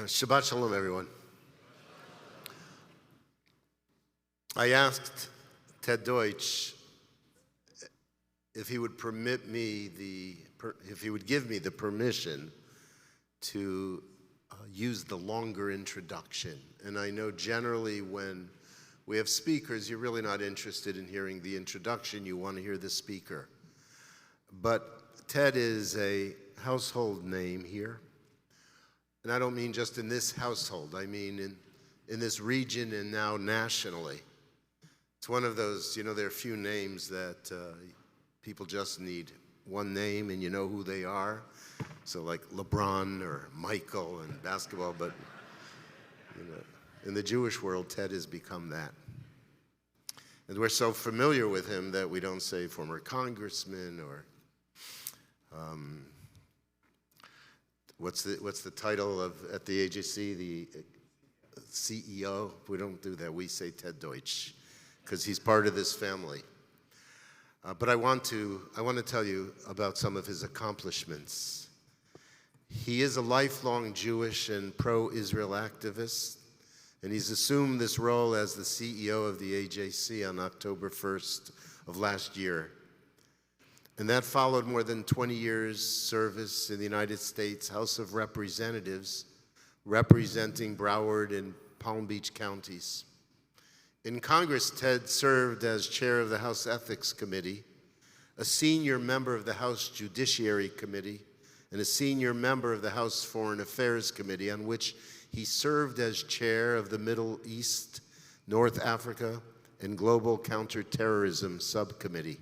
Shabbat Shalom, everyone. I asked Ted Deutch if he would give me the permission to use the longer introduction. And I know generally when we have speakers, you're really not interested in hearing the introduction, you want to hear the speaker. But Ted is a household name here. And I don't mean just in this household, I mean in this region and now nationally. It's one of those, there are a few names that people just need one name and you know who they are. So like LeBron or Michael in basketball, but in the Jewish world, Ted has become that. And we're so familiar with him that we don't say former congressman or what's the title at the AJC, the CEO? We don't do that. We say Ted Deutch because he's part of this family. But I want to tell you about some of his accomplishments. He is a lifelong Jewish and pro-Israel activist, and he's assumed this role as the CEO of the AJC on October 1st of last year. And that followed more than 20 years service in the United States House of Representatives, representing Broward and Palm Beach counties. In Congress, Ted served as chair of the House Ethics Committee, a senior member of the House Judiciary Committee, and a senior member of the House Foreign Affairs Committee, on which he served as chair of the Middle East, North Africa, and Global Counterterrorism Subcommittee.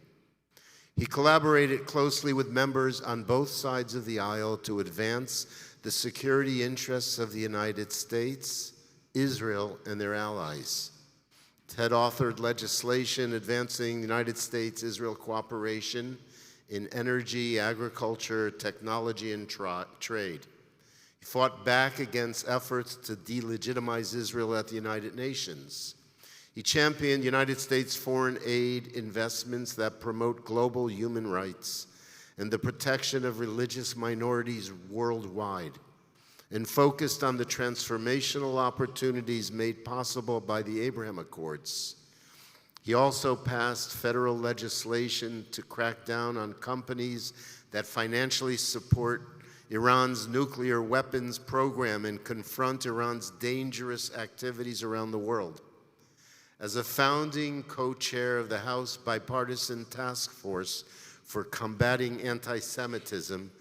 He collaborated closely with members on both sides of the aisle to advance the security interests of the United States, Israel, and their allies. Ted authored legislation advancing United States-Israel cooperation in energy, agriculture, technology, and trade. He fought back against efforts to delegitimize Israel at the United Nations. He championed United States foreign aid investments that promote global human rights and the protection of religious minorities worldwide, and focused on the transformational opportunities made possible by the Abraham Accords. He also passed federal legislation to crack down on companies that financially support Iran's nuclear weapons program and confront Iran's dangerous activities around the world. As a founding co-chair of the House Bipartisan Task Force for Combating Anti-Semitism,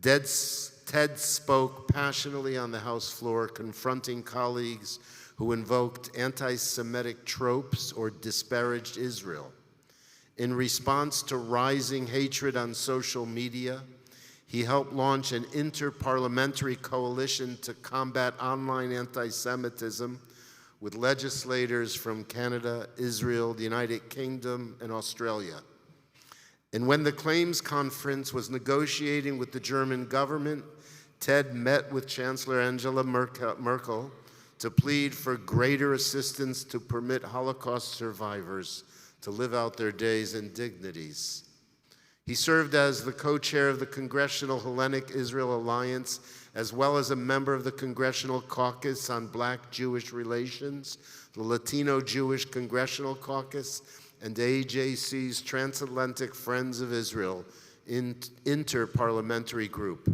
Ted spoke passionately on the House floor, confronting colleagues who invoked anti-Semitic tropes or disparaged Israel. In response to rising hatred on social media, he helped launch an interparliamentary coalition to combat online anti-Semitism with legislators from Canada, Israel, the United Kingdom, and Australia. And when the Claims Conference was negotiating with the German government, Ted met with Chancellor Angela Merkel to plead for greater assistance to permit Holocaust survivors to live out their days in dignities. He served as the co-chair of the Congressional Hellenic Israel Alliance, as well as a member of the Congressional Caucus on Black-Jewish Relations, the Latino Jewish Congressional Caucus, and AJC's Transatlantic Friends of Israel interparliamentary group.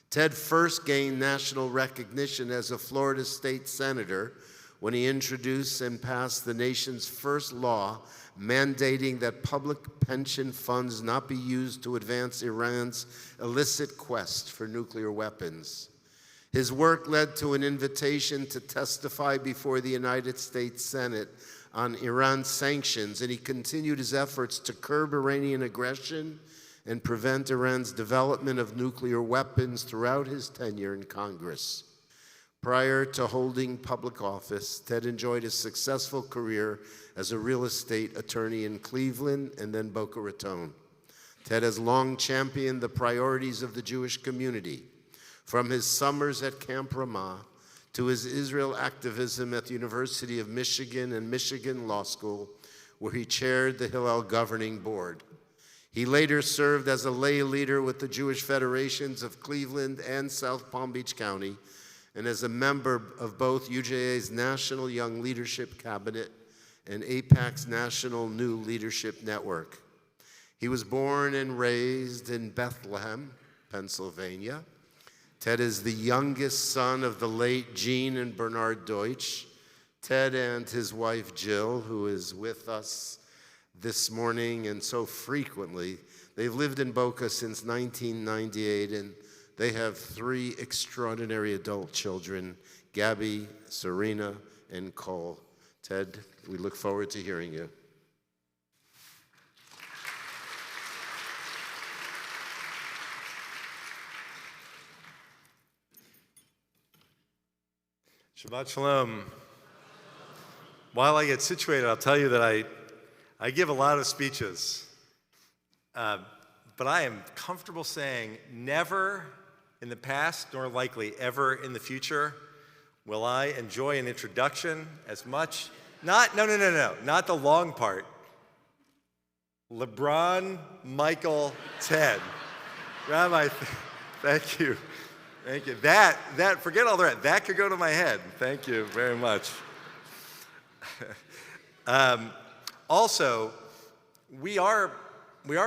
Ted first gained national recognition as a Florida state senator when he introduced and passed the nation's first law mandating that public pension funds not be used to advance Iran's illicit quest for nuclear weapons. His work led to an invitation to testify before the United States Senate on Iran sanctions, and he continued his efforts to curb Iranian aggression and prevent Iran's development of nuclear weapons throughout his tenure in Congress. Prior to holding public office, Ted enjoyed a successful career as a real estate attorney in Cleveland and then Boca Raton. Ted has long championed the priorities of the Jewish community, from his summers at Camp Ramah to his Israel activism at the University of Michigan and Michigan Law School, where he chaired the Hillel Governing Board. He later served as a lay leader with the Jewish Federations of Cleveland and South Palm Beach County, and as a member of both UJA's National Young Leadership Cabinet and AIPAC's National New Leadership Network. He was born and raised in Bethlehem, Pennsylvania. Ted is the youngest son of the late Gene and Bernard Deutch. Ted and his wife Jill, who is with us this morning and so frequently, they've lived in Boca since 1998, and they have 3 extraordinary adult children, Gabby, Serena, and Cole. Ted, we look forward to hearing you. Shabbat Shalom. While I get situated, I'll tell you that I give a lot of speeches, but I am comfortable saying never in the past, nor likely ever in the future, will I enjoy an introduction as much. Not the long part. LeBron, Michael, Ted. Rabbi, thank you. Thank you. That, forget all the rest. That could go to my head. Thank you very much. Also, we are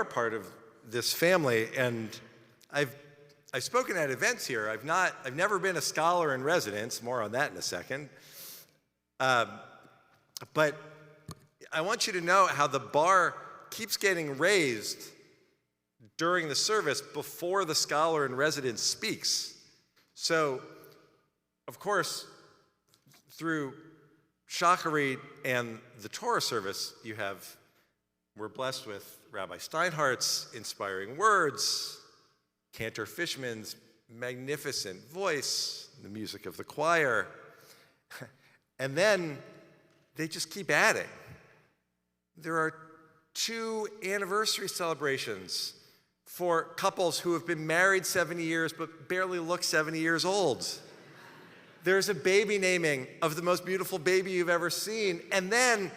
part of this family, and I've spoken at events here. I've never been a scholar in residence. More on that in a second. But I want you to know how the bar keeps getting raised during the service before the scholar in residence speaks. So, of course, through Shacharit and the Torah service, we're blessed with Rabbi Steinhardt's inspiring words, Cantor Fishman's magnificent voice, the music of the choir, and then they just keep adding. There are 2 anniversary celebrations for couples who have been married 70 years but barely look 70 years old. There's a baby naming of the most beautiful baby you've ever seen, and then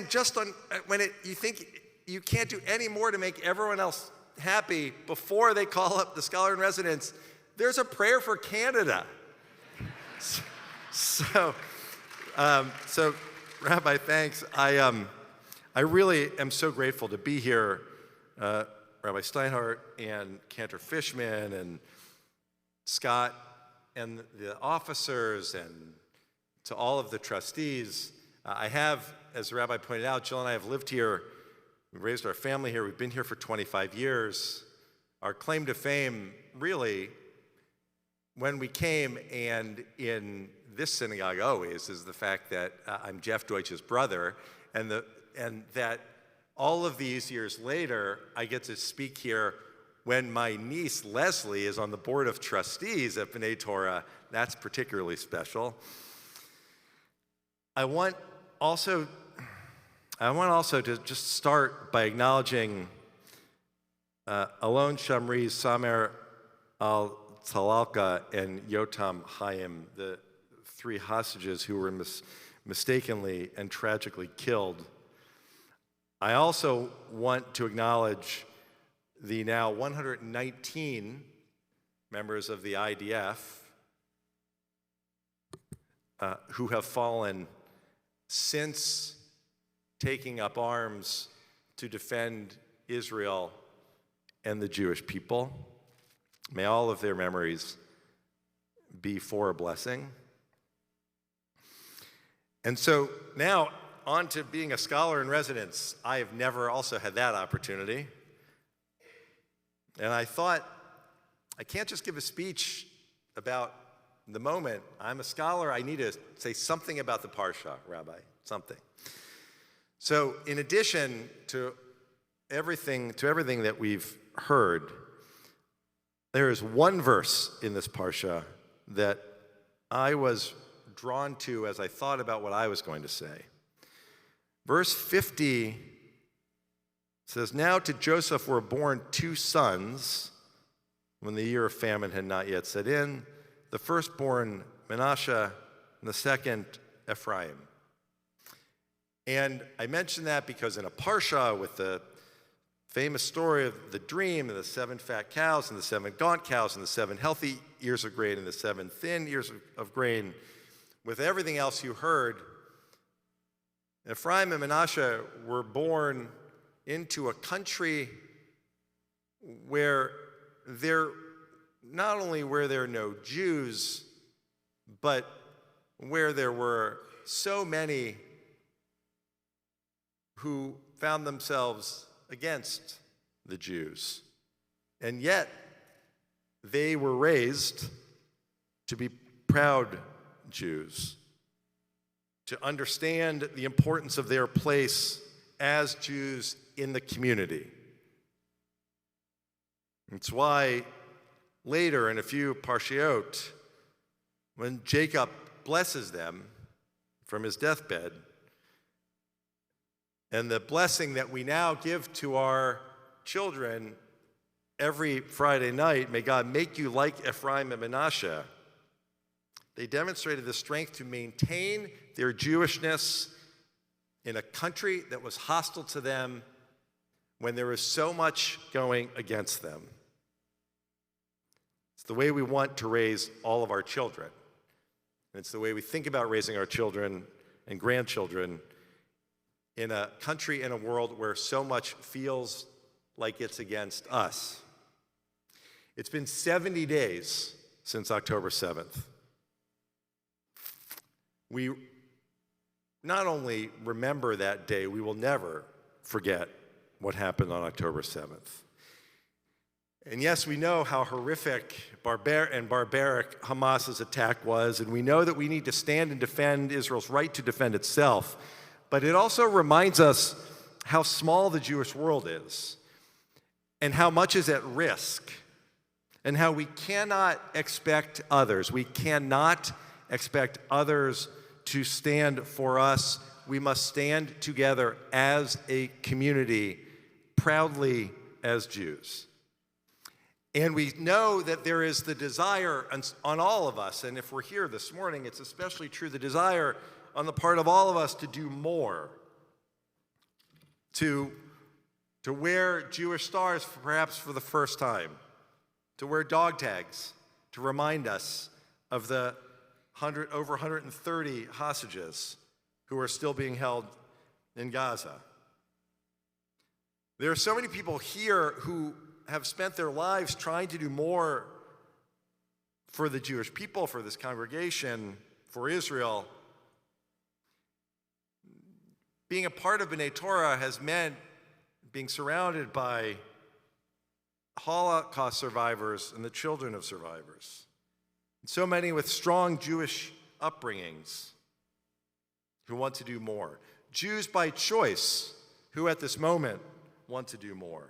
just when you think you can't do any more to make everyone else happy before they call up the scholar in residence, there's a prayer for Canada. So Rabbi, thanks. I really am so grateful to be here. Rabbi Steinhardt and Cantor Fishman and Scott and the officers and to all of the trustees. I have, as the rabbi pointed out, Jill and I have lived here. We raised our family here. We've been here for 25 years. Our claim to fame, really, when we came and in this synagogue always, is the fact that I'm Jeff Deutsch's brother, and that all of these years later, I get to speak here when my niece, Leslie, is on the board of trustees at B'nai Torah. That's particularly special. I want also to just start by acknowledging Alon Shamri, Samer Al-Talalka, and Yotam Hayim, the 3 hostages who were mistakenly and tragically killed. I also want to acknowledge the now 119 members of the IDF who have fallen since taking up arms to defend Israel and the Jewish people. May all of their memories be for a blessing. And so now, on to being a scholar in residence. I have never also had that opportunity. And I thought, I can't just give a speech about the moment. I'm a scholar. I need to say something about the Parsha, Rabbi, something. So in addition to everything that we've heard, there is one verse in this Parsha that I was drawn to as I thought about what I was going to say. Verse 50 says, "Now to Joseph were born 2 sons when the year of famine had not yet set in, the firstborn Manasseh and the second Ephraim." And I mention that because in a parsha with the famous story of the dream and the 7 fat cows and the 7 gaunt cows and the 7 healthy ears of grain and the 7 thin ears of grain, with everything else you heard, Ephraim and Manasseh were born into a country where not only were there no Jews, but where there were so many who found themselves against the Jews. And yet, they were raised to be proud Jews, to understand the importance of their place as Jews in the community. It's why later in a few parshiot, when Jacob blesses them from his deathbed, and the blessing that we now give to our children every Friday night, may God make you like Ephraim and Manasseh, they demonstrated the strength to maintain their Jewishness in a country that was hostile to them when there was so much going against them. It's the way we want to raise all of our children. And it's the way we think about raising our children and grandchildren in a country and a world where so much feels like it's against us. It's been 70 days since October 7th. We not only remember that day, we will never forget what happened on October 7th. And yes, we know how horrific and barbaric Hamas's attack was, and we know that we need to stand and defend Israel's right to defend itself. But it also reminds us how small the Jewish world is, and how much is at risk, and how we cannot expect others. We cannot expect others to stand for us. We must stand together as a community, proudly as Jews. And we know that there is the desire on all of us, and if we're here this morning, it's especially true, the desire on the part of all of us to do more, to wear Jewish stars perhaps for the first time, to wear dog tags to remind us of the over 130 hostages who are still being held in Gaza. There are so many people here who have spent their lives trying to do more for the Jewish people, for this congregation, for Israel. Being a part of B'nai Torah has meant being surrounded by Holocaust survivors and the children of survivors. And so many with strong Jewish upbringings who want to do more. Jews by choice who at this moment want to do more.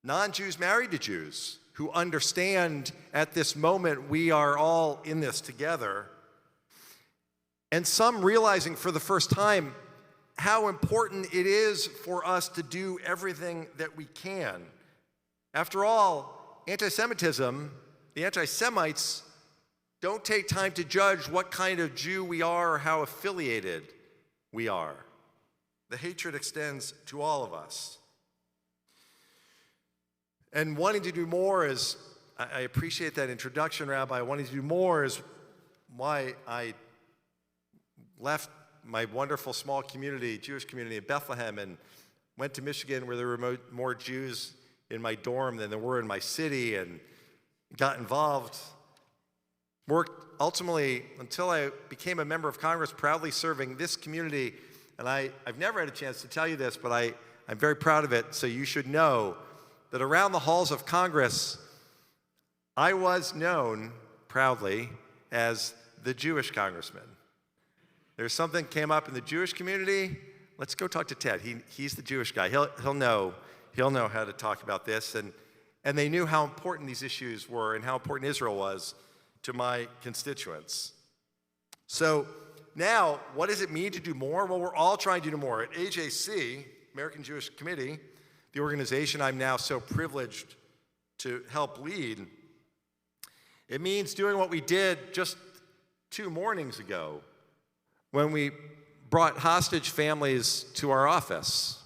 Non-Jews married to Jews who understand at this moment we are all in this together. And some realizing for the first time how important it is for us to do everything that we can. After all, anti-Semitism, the anti-Semites don't take time to judge what kind of Jew we are or how affiliated we are. The hatred extends to all of us. And wanting to do more is, I appreciate that introduction, Rabbi. Wanting to do more is why I left my wonderful small community, Jewish community in Bethlehem, and went to Michigan where there were more Jews in my dorm than there were in my city, and got involved. Worked ultimately until I became a member of Congress, proudly serving this community. And I've never had a chance to tell you this, but I'm very proud of it, so you should know that around the halls of Congress, I was known proudly as the Jewish congressman. There's something came up in the Jewish community. Let's go talk to Ted. He's the Jewish guy. He'll know how to talk about this. And they knew how important these issues were and how important Israel was to my constituents. So now, what does it mean to do more? Well, we're all trying to do more. At AJC, American Jewish Committee, the organization I'm now so privileged to help lead, it means doing what we did just 2 mornings ago when we brought hostage families to our office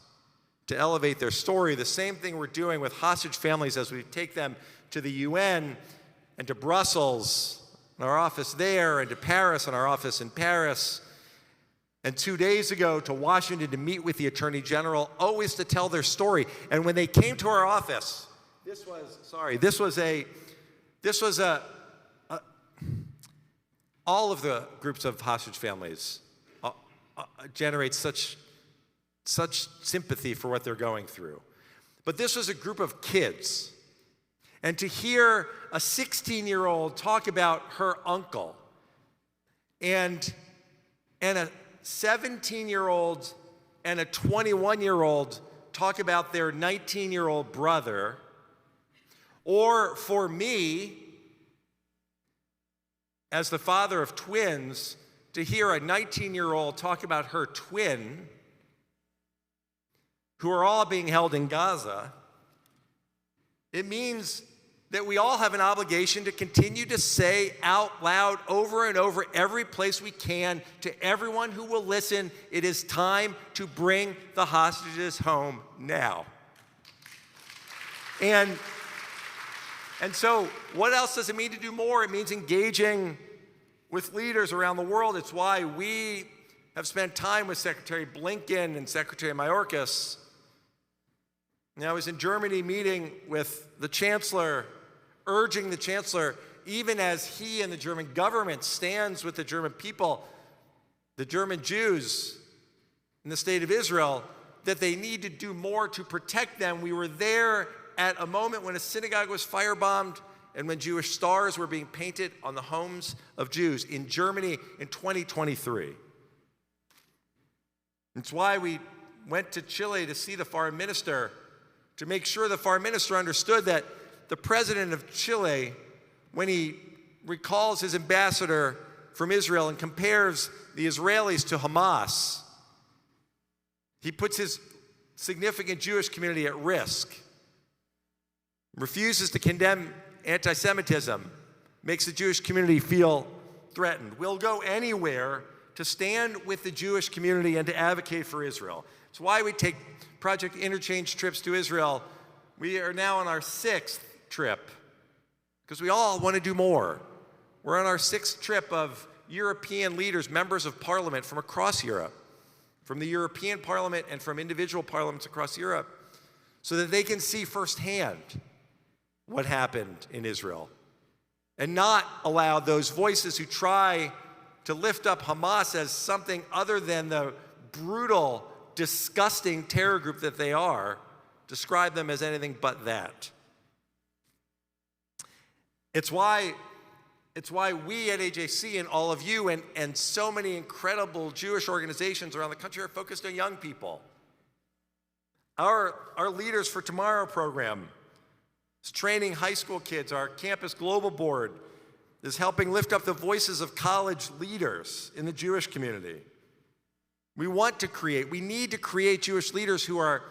to elevate their story. The same thing we're doing with hostage families as we take them to the UN and to Brussels, and our office there, and to Paris, and our office in Paris. And 2 days ago to Washington to meet with the Attorney General, always to tell their story. And when they came to our office, this was all of the groups of hostage families generate such sympathy for what they're going through. But this was a group of kids. And to hear a 16-year-old talk about her uncle and a 17-year-old and a 21-year-old talk about their 19-year-old brother, or for me, as the father of twins, to hear a 19-year-old talk about her twin, who are all being held in Gaza, it means that we all have an obligation to continue to say out loud over and over every place we can to everyone who will listen, it is time to bring the hostages home now. And so what else does it mean to do more? It means engaging with leaders around the world. It's why we have spent time with Secretary Blinken and Secretary Mayorkas. And I was in Germany meeting with the Chancellor, urging the Chancellor, even as he and the German government stands with the German people, the German Jews in the state of Israel, that they need to do more to protect them. We were there at a moment when a synagogue was firebombed and when Jewish stars were being painted on the homes of Jews in Germany in 2023. It's why we went to Chile to see the foreign minister, to make sure the foreign minister understood that the president of Chile, when he recalls his ambassador from Israel and compares the Israelis to Hamas, he puts his significant Jewish community at risk, refuses to condemn anti-Semitism, makes the Jewish community feel threatened. We'll go anywhere to stand with the Jewish community and to advocate for Israel. It's why we take Project Interchange trips to Israel. We are now on our 6th trip because we all want to do more. We're on our 6th trip of European leaders, members of parliament from across Europe, from the European Parliament and from individual parliaments across Europe, so that they can see firsthand what happened in Israel and not allow those voices who try to lift up Hamas as something other than the brutal, disgusting terror group that they are, describe them as anything but that. It's why we at AJC and all of you and so many incredible Jewish organizations around the country are focused on young people. Our Leaders for Tomorrow program is training high school kids. Our Campus Global Board is helping lift up the voices of college leaders in the Jewish community. We need to create Jewish leaders who are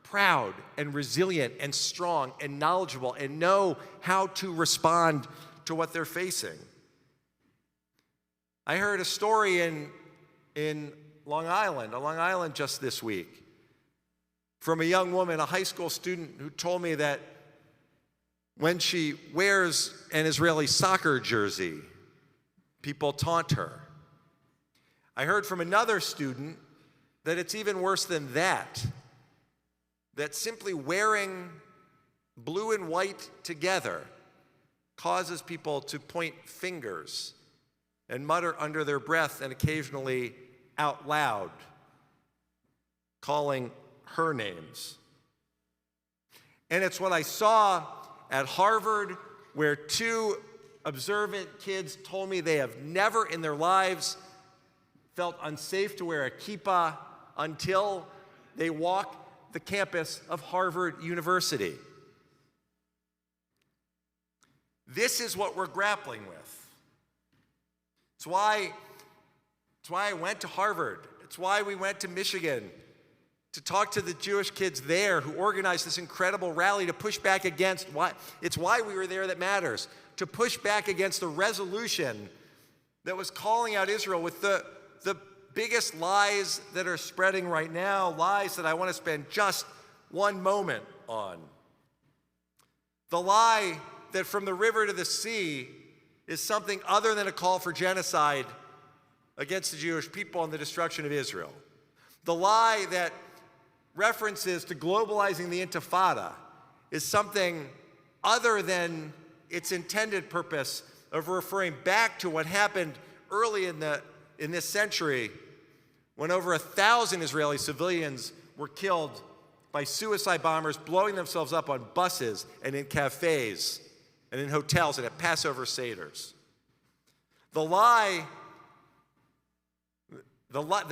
proud and resilient and strong and knowledgeable and know how to respond to what they're facing. I heard a story in Long Island just this week, from a young woman, a high school student, who told me that when she wears an Israeli soccer jersey, people taunt her. I heard from another student that it's even worse than that simply wearing blue and white together causes people to point fingers and mutter under their breath and occasionally out loud, calling her names. And it's what I saw at Harvard, where 2 observant kids told me they have never in their lives felt unsafe to wear a kippah until they walk the campus of Harvard University. This is what we're grappling with. It's why I went to Harvard. It's why we went to Michigan to talk to the Jewish kids there who organized this incredible rally to push back against it's why we were there that matters, to push back against the resolution that was calling out Israel with the biggest lies that are spreading right now, lies that I want to spend just one moment on. The lie that from the river to the sea is something other than a call for genocide against the Jewish people and the destruction of Israel. The lie that references to globalizing the Intifada is something other than its intended purpose of referring back to what happened early in this century when over 1,000 Israeli civilians were killed by suicide bombers blowing themselves up on buses and in cafes and in hotels and at Passover Seders. The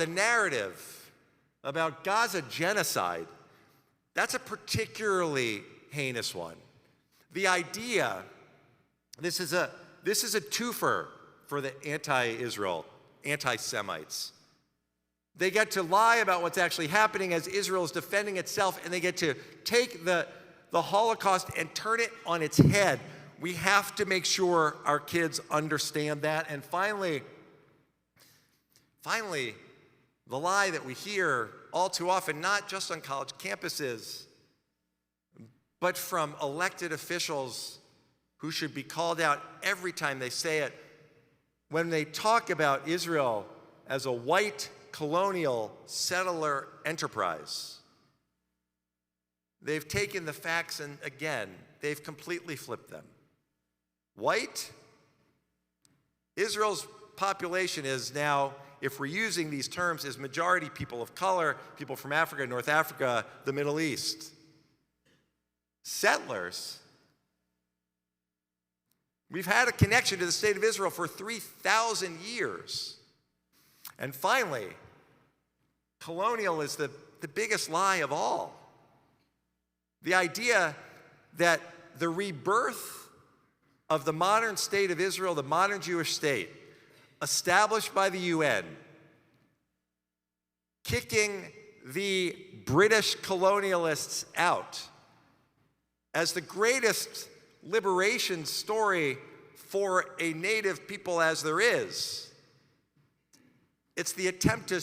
narrative about Gaza genocide, that's a particularly heinous one. The idea, this is a twofer for the anti-Israel, anti-Semites. They get to lie about what's actually happening as Israel is defending itself, and they get to take the Holocaust and turn it on its head. We have to make sure our kids understand that. And finally, the lie that we hear all too often, not just on college campuses, but from elected officials who should be called out every time they say it, when they talk about Israel as a white colonial settler enterprise. They've taken the facts and, again, they've completely flipped them. White, Israel's population is now, if we're using these terms, is majority people of color, people from Africa, North Africa, the Middle East. Settlers, we've had a connection to the state of Israel for 3,000 years. And finally, colonial is the biggest lie of all. The idea that the rebirth of the modern state of Israel, the modern Jewish state, established by the UN, kicking the British colonialists out as the greatest liberation story for a native people as there is. It's the attempt to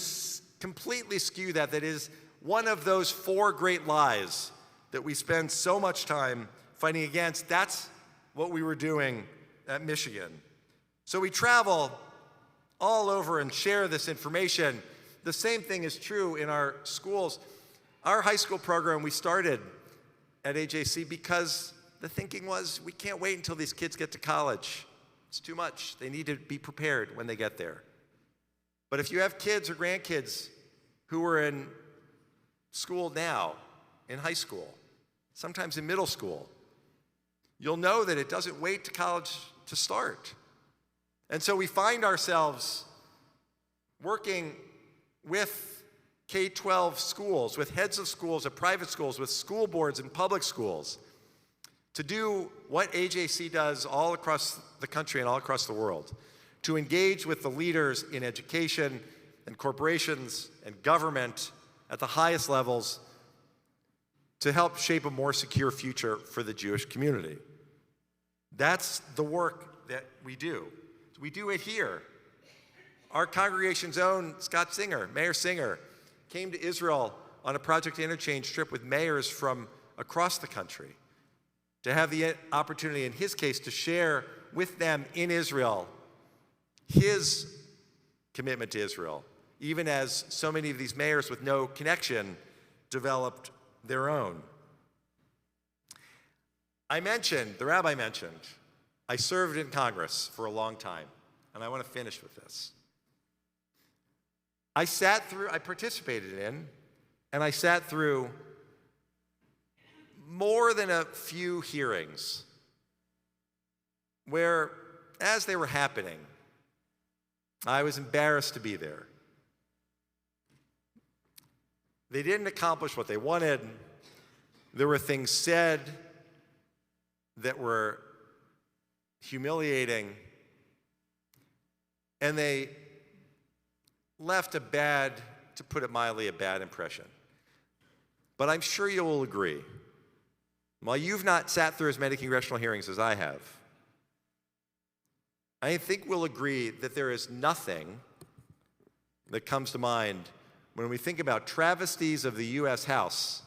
completely skew that is one of those four great lies that we spend so much time fighting against. That's what we were doing at Michigan. So we travel all over and share this information. The same thing is true in our schools. Our high school program we started at AJC because the thinking was we can't wait until these kids get to college. It's too much. They need to be prepared when they get there. But if you have kids or grandkids who are in school now, in high school, sometimes in middle school, you'll know that it doesn't wait to college to start. And so we find ourselves working with K-12 schools, with heads of schools at private schools, with school boards and public schools, to do what AJC does all across the country and all across the world, to engage with the leaders in education and corporations and government at the highest levels to help shape a more secure future for the Jewish community. That's the work that we do. We do it here. Our congregation's own Scott Singer, Mayor Singer, came to Israel on a Project Interchange trip with mayors from across the country to have the opportunity, in his case, to share with them in Israel his commitment to Israel, even as so many of these mayors with no connection developed their own. The rabbi mentioned, I served in Congress for a long time, and I want to finish with this. I participated in, and I sat through more than a few hearings where, as they were happening, I was embarrassed to be there. They didn't accomplish what they wanted. There were things said that were humiliating, and they left to put it mildly, a bad impression. But I'm sure you will agree, while you've not sat through as many congressional hearings as I have, I think we'll agree that there is nothing that comes to mind when we think about travesties of the U.S. House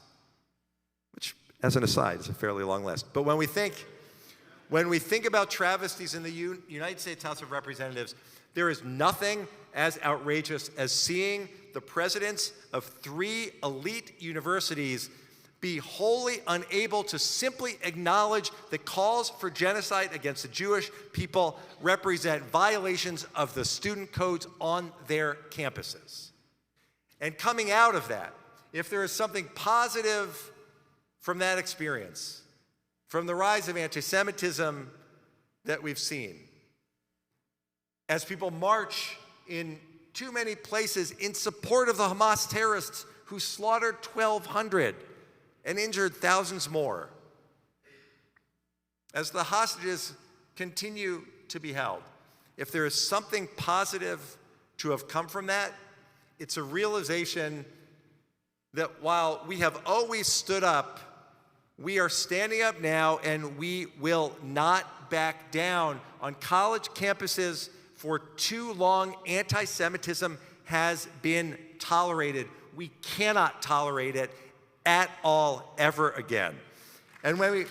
as an aside, is a fairly long list. But when we think about travesties in the United States House of Representatives, there is nothing as outrageous as seeing the presidents of 3 elite universities be wholly unable to simply acknowledge that calls for genocide against the Jewish people represent violations of the student codes on their campuses. And coming out of that, if there is something positive from that experience, from the rise of anti-Semitism that we've seen, as people march in too many places in support of the Hamas terrorists who slaughtered 1,200 and injured thousands more, as the hostages continue to be held, if there is something positive to have come from that, it's a realization that while we have always stood up, we are standing up now, and we will not back down. On college campuses for too long, anti-Semitism has been tolerated. We cannot tolerate it at all ever again. And when we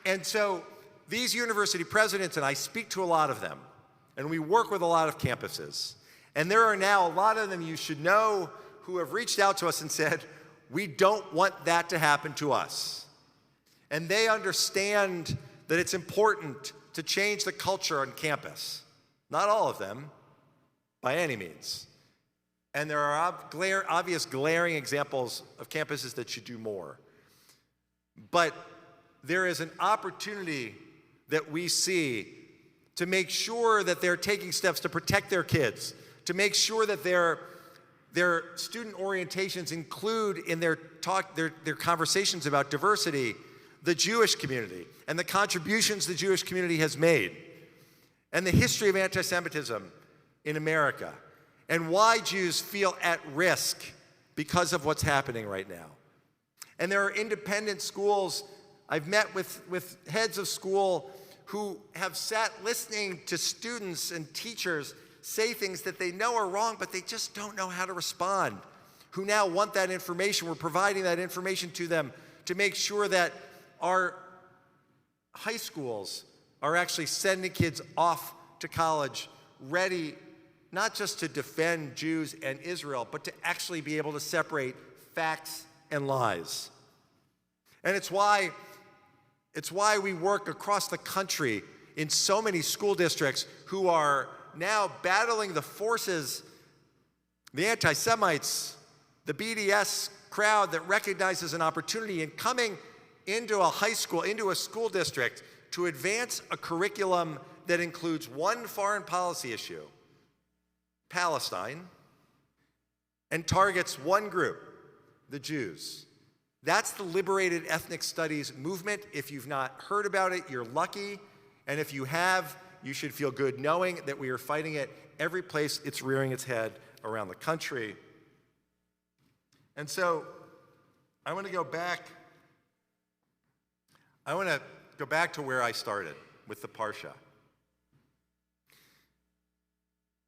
and so these university presidents, and I speak to a lot of them, and we work with a lot of campuses, and there are now a lot of them you should know who have reached out to us and said, we don't want that to happen to us. And they understand that it's important to change the culture on campus. Not all of them, by any means. And there are obvious glaring examples of campuses that should do more. But there is an opportunity that we see to make sure that they're taking steps to protect their kids, to make sure that their student orientations include in their conversations about diversity, the Jewish community and the contributions the Jewish community has made, and the history of anti-Semitism in America, and why Jews feel at risk because of what's happening right now. And there are independent schools. I've met with heads of school who have sat listening to students and teachers say things that they know are wrong, but they just don't know how to respond, who now want that information. We're providing that information to them to make sure that our high schools are actually sending kids off to college ready not just to defend Jews and Israel, but to actually be able to separate facts and lies. And it's why we work across the country in so many school districts who are now battling the forces, the anti-Semites, the BDS crowd that recognizes an opportunity in coming into a high school, into a school district, to advance a curriculum that includes one foreign policy issue, Palestine, and targets one group, the Jews. That's the Liberated Ethnic Studies movement. If you've not heard about it, you're lucky. And if you have, you should feel good knowing that we are fighting it every place it's rearing its head around the country. And so I want to go back to where I started with the Parsha.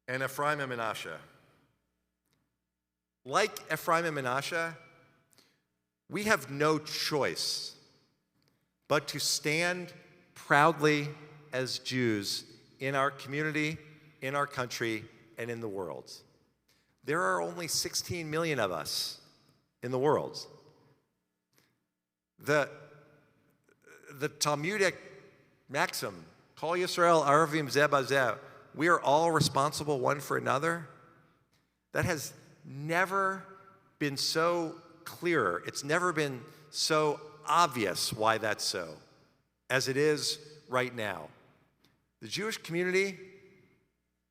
And Ephraim and Manasseh. Like Ephraim and Manasseh, we have no choice but to stand proudly as Jews in our community, in our country, and in the world. There are only 16 million of us in the world. The Talmudic maxim, Kol Yisrael Arvim Zeh Bazeh, we are all responsible one for another, that has never been so clear. It's never been so obvious why that's so as it is right now. The Jewish community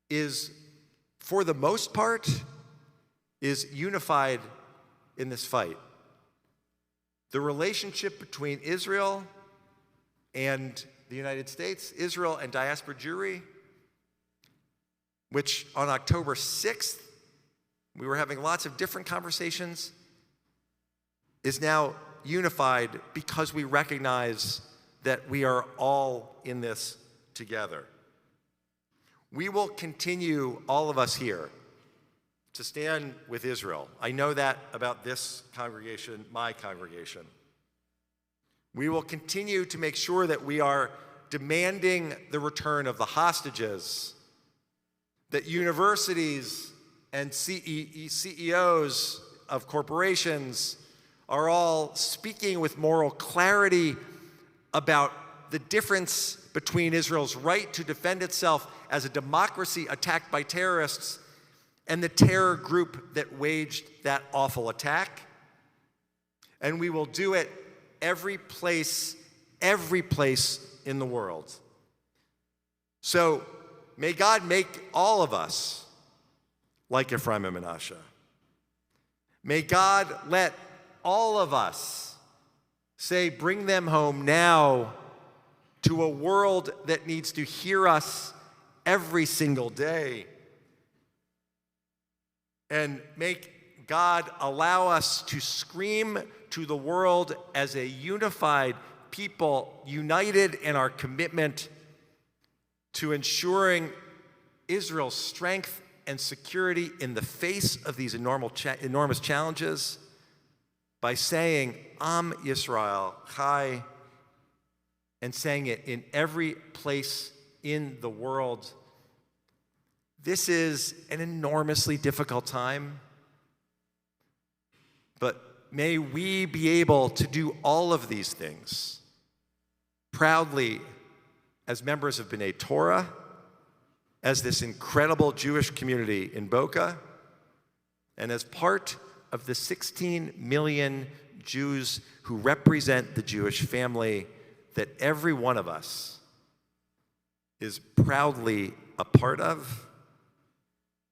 is, for the most part, is unified in this fight. The relationship between Israel and the United States, Israel and diaspora Jewry, which on October 6th, we were having lots of different conversations, is now unified because we recognize that we are all in this together. We will continue, all of us here, to stand with Israel. I know that about this congregation, my congregation. We will continue to make sure that we are demanding the return of the hostages, that universities and CEOs of corporations are all speaking with moral clarity about the difference between Israel's right to defend itself as a democracy attacked by terrorists and the terror group that waged that awful attack. And we will do it every place in the world. So may God make all of us like Ephraim and Manasseh. May God let all of us say, bring them home now to a world that needs to hear us every single day. And make God allow us to scream to the world as a unified people, united in our commitment to ensuring Israel's strength and security in the face of these enormous challenges by saying, Am Yisrael Chai, and saying it in every place in the world. This is an enormously difficult time, but may we be able to do all of these things proudly as members of B'nai Torah, as this incredible Jewish community in Boca, and as part of the 16 million Jews who represent the Jewish family that every one of us is proudly a part of.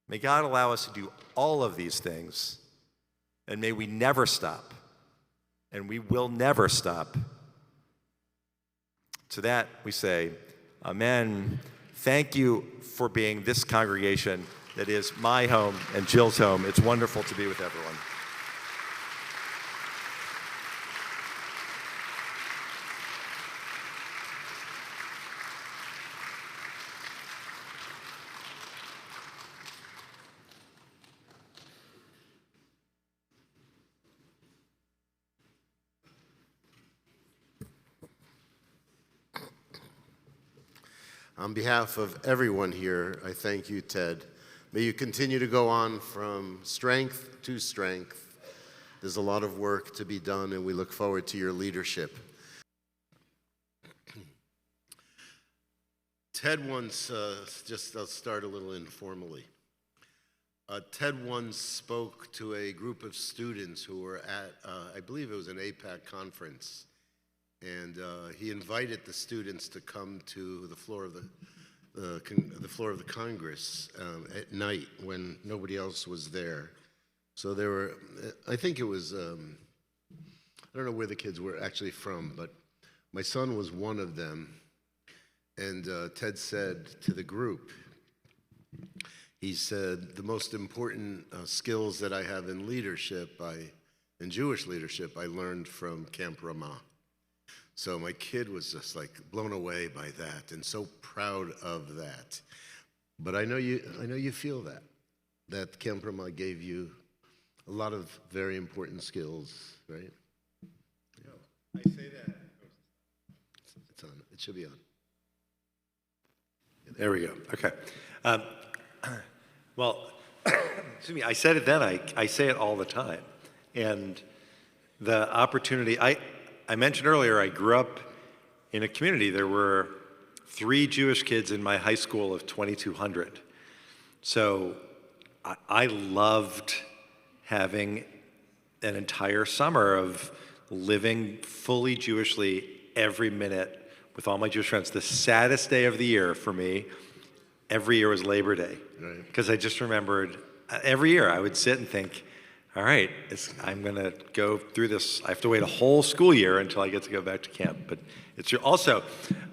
May God allow us to do all of these things, and may we never stop, and we will never stop. To that we say, Amen. Thank you for being this congregation that is my home and Jill's home. It's wonderful to be with everyone. On behalf of everyone here, I thank you, Ted. May you continue to go on from strength to strength. There's a lot of work to be done, and we look forward to your leadership. Ted once, I'll start a little informally. Ted once spoke to a group of students who were at, I believe it was an APAC conference. And he invited the students to come to the floor of the Congress at night when nobody else was there. So there were, I think it was, I don't know where the kids were actually from, but my son was one of them. And Ted said to the group, he said, the most important skills that I have in leadership, in Jewish leadership, I learned from Camp Ramah. So my kid was just like blown away by that and so proud of that. But I know you feel that Camp Ramah gave you a lot of very important skills, right? No, I say that. It's on. It should be on. There we go. Okay. Well, excuse me, I said it then, I say it all the time. And the opportunity, I mentioned earlier, I grew up in a community. There were 3 Jewish kids in my high school of 2,200. So I loved having an entire summer of living fully Jewishly every minute with all my Jewish friends. The saddest day of the year for me every year was Labor Day. Right. Because I just remembered every year I would sit and think, all right, I'm going to go through this. I have to wait a whole school year until I get to go back to camp. But it's also,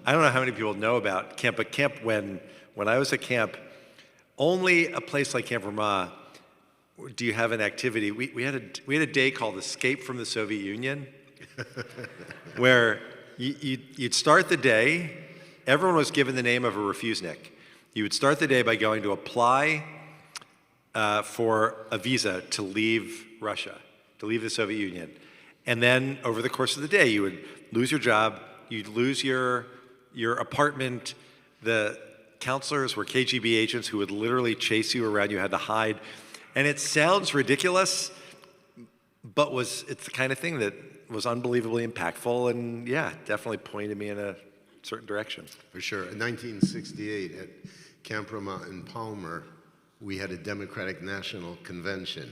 I don't know how many people know about camp, but camp, when I was at camp, only a place like Camp Ramah do you have an activity. We had a day called Escape from the Soviet Union, where you'd start the day, everyone was given the name of a refusenik. You would start the day by going to apply for a visa to leave Russia, to leave the Soviet Union. And then over the course of the day, you would lose your job, you'd lose your apartment. The counselors were KGB agents who would literally chase you around. You had to hide. And it sounds ridiculous, but it's the kind of thing that was unbelievably impactful and, yeah, definitely pointed me in a certain direction. For sure. In 1968, at Camp Ramah in Palmer, we had a Democratic National Convention.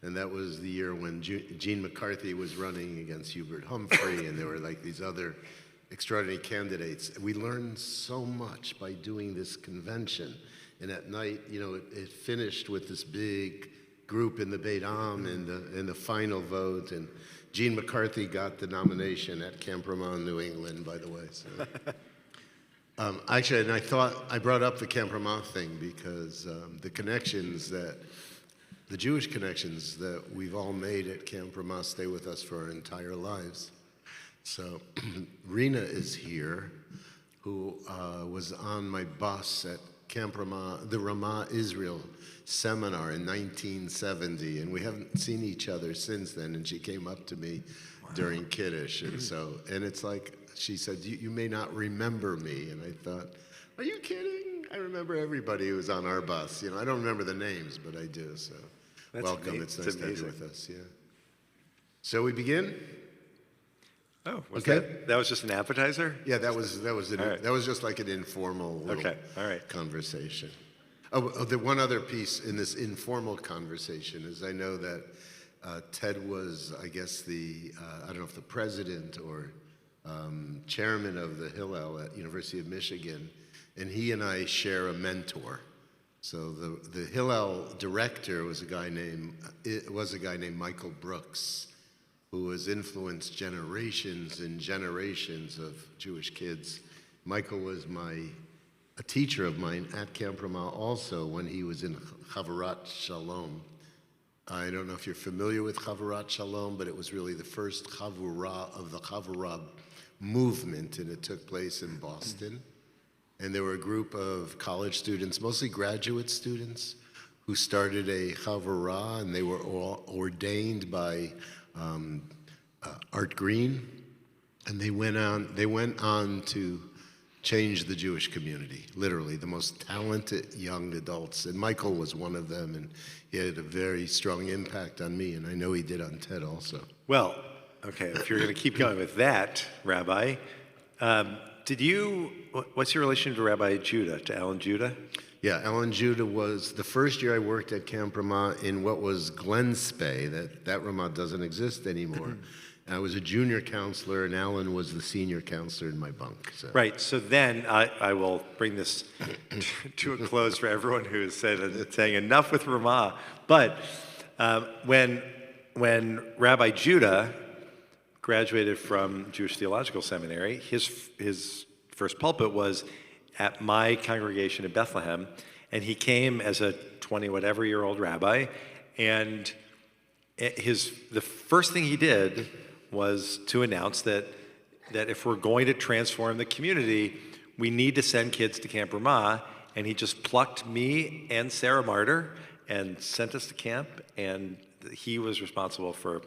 And that was the year when Gene McCarthy was running against Hubert Humphrey, and there were like these other extraordinary candidates. We learned so much by doing this convention. And at night, it finished with this big group in the Beit Am in the final vote. And Gene McCarthy got the nomination at Camp Ramah, New England, by the way. So. Actually, and I brought up the Camp Ramah thing because the Jewish connections that we've all made at Camp Ramah stay with us for our entire lives. So Rena is here, who was on my bus at Camp Ramah, the Ramah Israel seminar in 1970, and we haven't seen each other since then, and she came up to me during Kiddush, and it's like, she said, you may not remember me, and I thought, are you kidding? I remember everybody who was on our bus. I don't remember the names, but I do, so That's welcome. It's nice to have you amazing. with us, yeah. So we begin? Oh, was Okay. that was just an appetizer? Yeah, that was right. that was just like an informal little Okay, all right. conversation. The one other piece in this informal conversation is I know that Ted was, I guess, I don't know if the president or chairman of the Hillel at University of Michigan, and he and I share a mentor. So the Hillel director was a guy named Michael Brooks, who has influenced generations and generations of Jewish kids. Michael was a teacher of mine at Camp Ramah also when he was in Chavarat Shalom. I don't know if you're familiar with Chavarat Shalom, but it was really the first Chavurah of the Chavurah movement, and it took place in Boston. And there were a group of college students, mostly graduate students, who started a Chavurah, and they were all ordained by Art Green, and they went on to change the Jewish community, literally, the most talented young adults. And Michael was one of them, and he had a very strong impact on me, and I know he did on Ted also. Well, okay, if you're going to keep going with that, Rabbi, what's your relation to Rabbi Judah, to Alan Judah? Yeah, Alan Judah was the first year I worked at Camp Ramah in what was Glen Spey. That Ramah doesn't exist anymore. I was a junior counselor, and Alan was the senior counselor in my bunk. So. Right, so then I will bring this to a close for everyone who is saying enough with Ramah. But when Rabbi Judah graduated from Jewish Theological Seminary, his first pulpit was at my congregation in Bethlehem, and he came as a 20-whatever-year-old rabbi, and the first thing he did was to announce that if we're going to transform the community, we need to send kids to Camp Ramah, and he just plucked me and Sarah Martyr and sent us to camp, and he was responsible for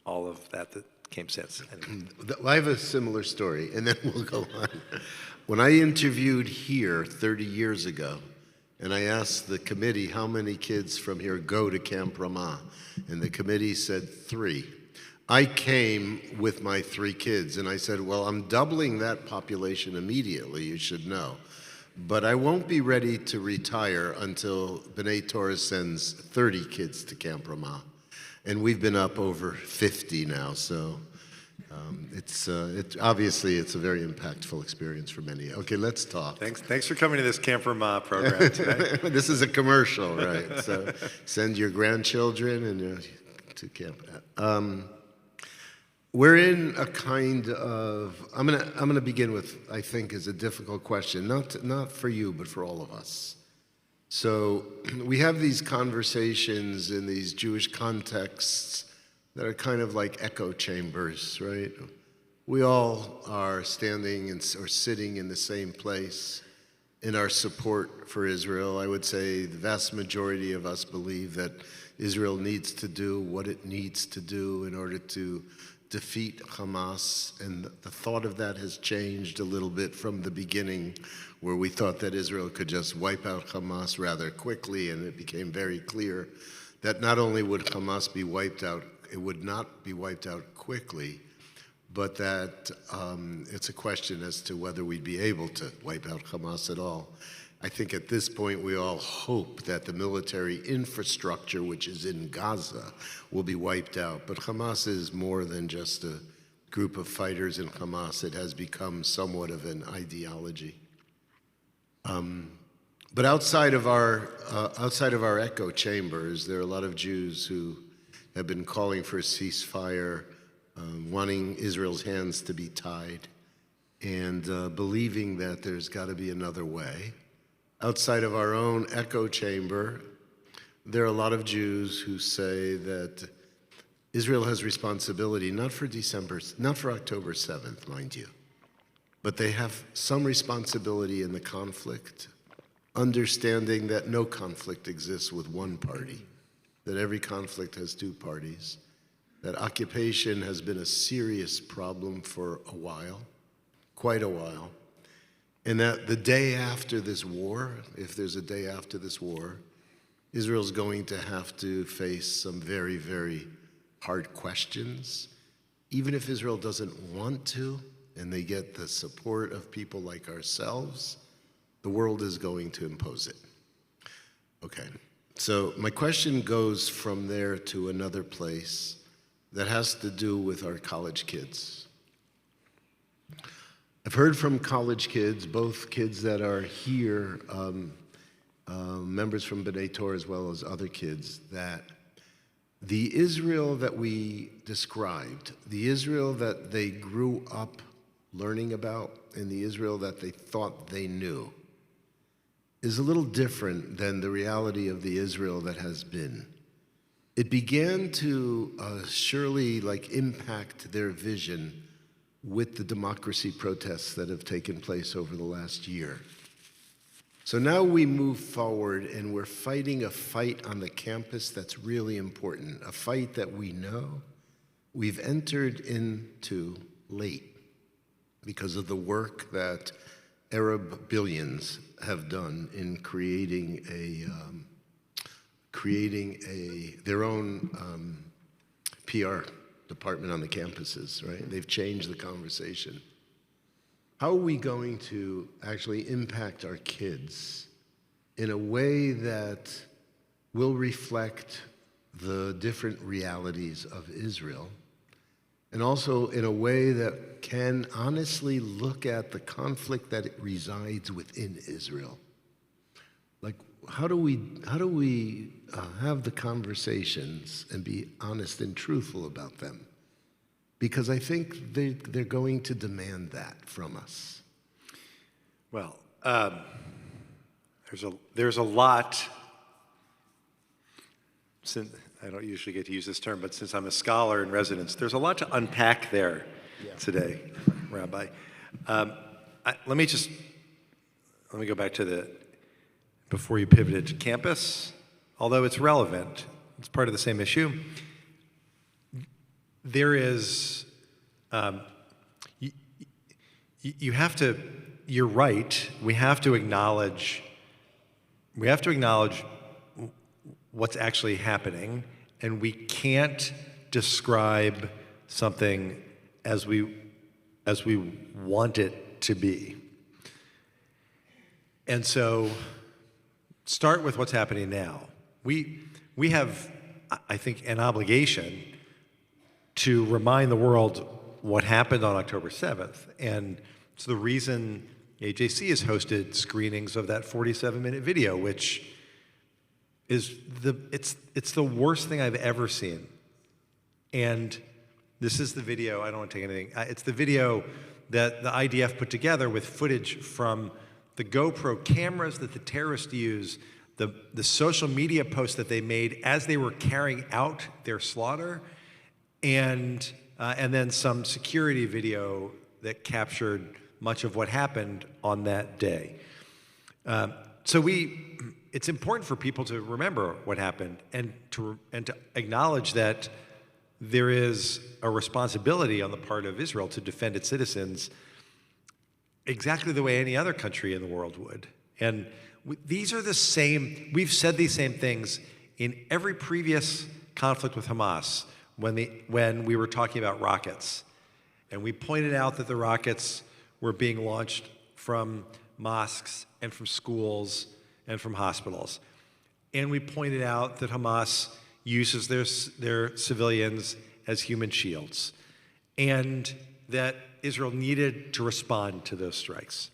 all of that came since. I have a similar story, and then we'll go on. When I interviewed here 30 years ago, and I asked the committee how many kids from here go to Camp Ramah, and the committee said 3. I came with my 3 kids, and I said, well, I'm doubling that population immediately, you should know. But I won't be ready to retire until B'nai Torah sends 30 kids to Camp Ramah. And we've been up over 50 now, so obviously it's a very impactful experience for many. Okay, let's talk. Thanks for coming to this Camp Ramah program today. This is a commercial, right? So send your grandchildren and to camp. We're in a kind of, I'm gonna begin with, I think, is a difficult question, not for you, but for all of us. So we have these conversations in these Jewish contexts that are kind of like echo chambers, right? We all are standing or sitting in the same place, in our support for Israel. I would say the vast majority of us believe that Israel needs to do what it needs to do in order to defeat Hamas. And the thought of that has changed a little bit from the beginning, where we thought that Israel could just wipe out Hamas rather quickly, and it became very clear that not only would Hamas be wiped out, it would not be wiped out quickly, but that it's a question as to whether we'd be able to wipe out Hamas at all. I think at this point we all hope that the military infrastructure, which is in Gaza, will be wiped out. But Hamas is more than just a group of fighters in Hamas. It has become somewhat of an ideology. But outside of our echo chambers, there are a lot of Jews who have been calling for a ceasefire, wanting Israel's hands to be tied, and believing that there's got to be another way. Outside of our own echo chamber, there are a lot of Jews who say that Israel has responsibility, not for October 7th, mind you, but they have some responsibility in the conflict, understanding that no conflict exists with one party, that every conflict has two parties, that occupation has been a serious problem for a while, quite a while, and that the day after this war, if there's a day after this war, Israel's going to have to face some very, very hard questions. Even if Israel doesn't want to, and they get the support of people like ourselves, the world is going to impose it. Okay, so my question goes from there to another place that has to do with our college kids. I've heard from college kids, both kids that are here, members from B'nai Torah as well as other kids, that the Israel that we described, the Israel that they grew up learning about, and the Israel that they thought they knew, is a little different than the reality of the Israel that has been. It began to surely impact their vision with the democracy protests that have taken place over the last year. So now we move forward and we're fighting a fight on the campus that's really important, a fight that we know we've entered into late because of the work that Arab billions have done in creating their own PR department on the campuses, right? They've changed the conversation. How are we going to actually impact our kids in a way that will reflect the different realities of Israel, and also in a way that can honestly look at the conflict that it resides within Israel? Like, how do we have the conversations and be honest and truthful about them? Because I think they're going to demand that from us. Well, there's a lot. Since I don't usually get to use this term, but since I'm a scholar in residence, there's a lot to unpack there today, Rabbi. Let me go back to before you pivoted to campus, although it's relevant, it's part of the same issue. There is, you have to, you're right, we have to acknowledge what's actually happening, and we can't describe something as we want it to be. And so, start with what's happening now. We have, I think, an obligation to remind the world what happened on October 7th. And it's the reason AJC has hosted screenings of that 47-minute video, which is it's the worst thing I've ever seen. And this is the video, I don't want to take anything, it's the video that the IDF put together with footage from the GoPro cameras that the terrorists use, the social media posts that they made as they were carrying out their slaughter, and then some security video that captured much of what happened on that day. It's important for people to remember what happened and to acknowledge that there is a responsibility on the part of Israel to defend its citizens exactly the way any other country in the world would. And these are the same, we've said these same things in every previous conflict with Hamas when we were talking about rockets. And we pointed out that the rockets were being launched from mosques and from schools and from hospitals. And we pointed out that Hamas uses their civilians as human shields, and that Israel needed to respond to those strikes.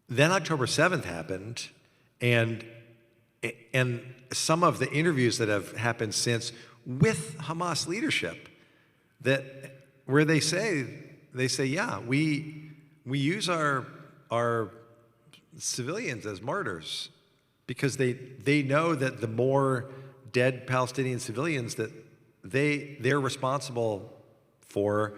Then October 7th happened, and some of the interviews that have happened since with Hamas leadership, where they say, yeah, we use our civilians as martyrs because they know that the more dead Palestinian civilians that they're responsible for,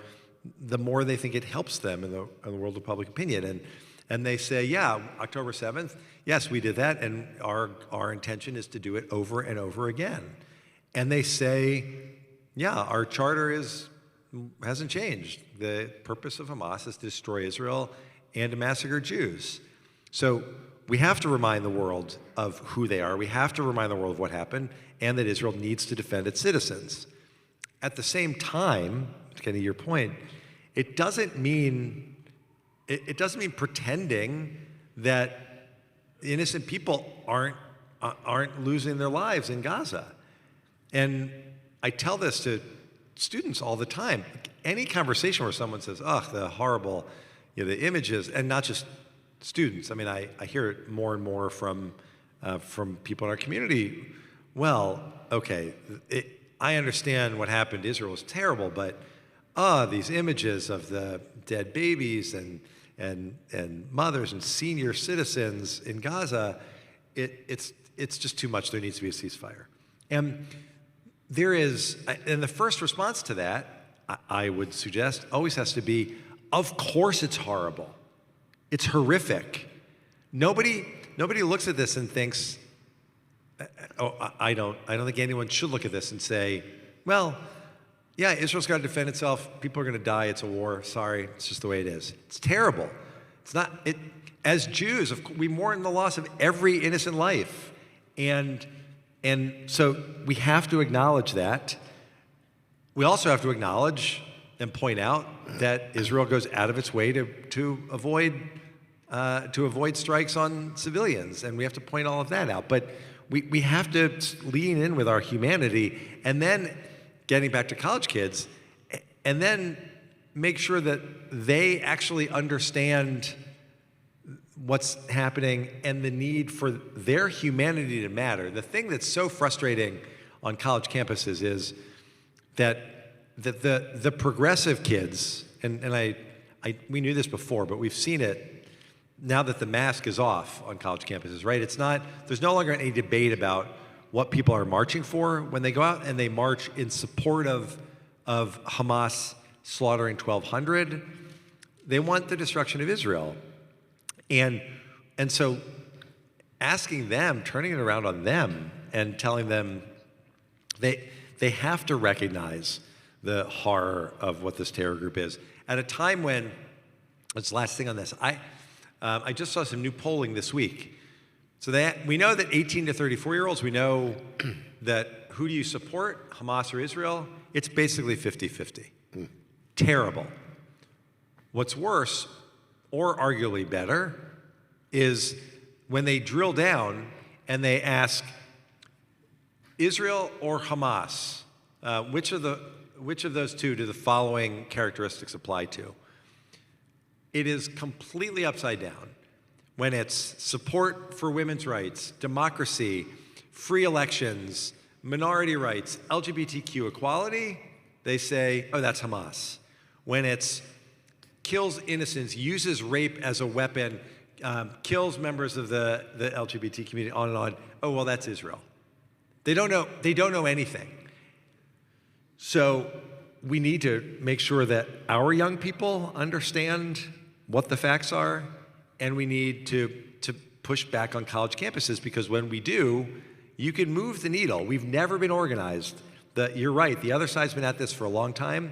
the more they think it helps them in the world of public opinion. And they say, yeah, October 7th, yes, we did that, and our intention is to do it over and over again. And they say, yeah, our charter hasn't changed. The purpose of Hamas is to destroy Israel and to massacre Jews. So we have to remind the world of who they are. We have to remind the world of what happened and that Israel needs to defend its citizens. At the same time, getting to your point, it doesn't mean pretending that innocent people aren't losing their lives in Gaza. And I tell this to students all the time. Any conversation where someone says, "Oh, the horrible," the images, and not just students. I mean, I hear it more and more from people in our community. Well, okay, I understand what happened to Israel was terrible, but these images of the dead babies and mothers and senior citizens in Gaza, it's just too much. There needs to be a ceasefire. And the first response to that, I would suggest, always has to be, of course it's horrible. It's horrific. Nobody looks at this and thinks, I don't think anyone should look at this and say, well, yeah, Israel's got to defend itself. People are going to die. It's a war. Sorry, it's just the way it is. It's terrible. It's not. As Jews, we mourn the loss of every innocent life, and so we have to acknowledge that. We also have to acknowledge and point out that Israel goes out of its way to avoid strikes on civilians, and we have to point all of that out. But we have to lean in with our humanity, and then getting back to college kids, and then make sure that they actually understand what's happening and the need for their humanity to matter. The thing that's so frustrating on college campuses is that the progressive kids, and we knew this before, but we've seen it now that the mask is off on college campuses, right? There's no longer any debate about what people are marching for when they go out and they march in support of Hamas slaughtering 1,200. They want the destruction of Israel. And so asking them, turning it around on them and telling them they have to recognize the horror of what this terror group is. At a time when, this last thing on this, I just saw some new polling this week. So we know that 18 to 34-year-olds, we know that who do you support, Hamas or Israel? It's basically 50-50. Terrible. What's worse, or arguably better, is when they drill down and they ask, Israel or Hamas, which of those two do the following characteristics apply to? It is completely upside down. When it's support for women's rights, democracy, free elections, minority rights, LGBTQ equality, they say, oh, that's Hamas. When it's kills innocents, uses rape as a weapon, kills members of the LGBT community, on and on, oh, well, that's Israel. They don't know anything. So we need to make sure that our young people understand what the facts are and we need to push back on college campuses, because when we do, you can move the needle. We've never been organized. You're right, the other side's been at this for a long time.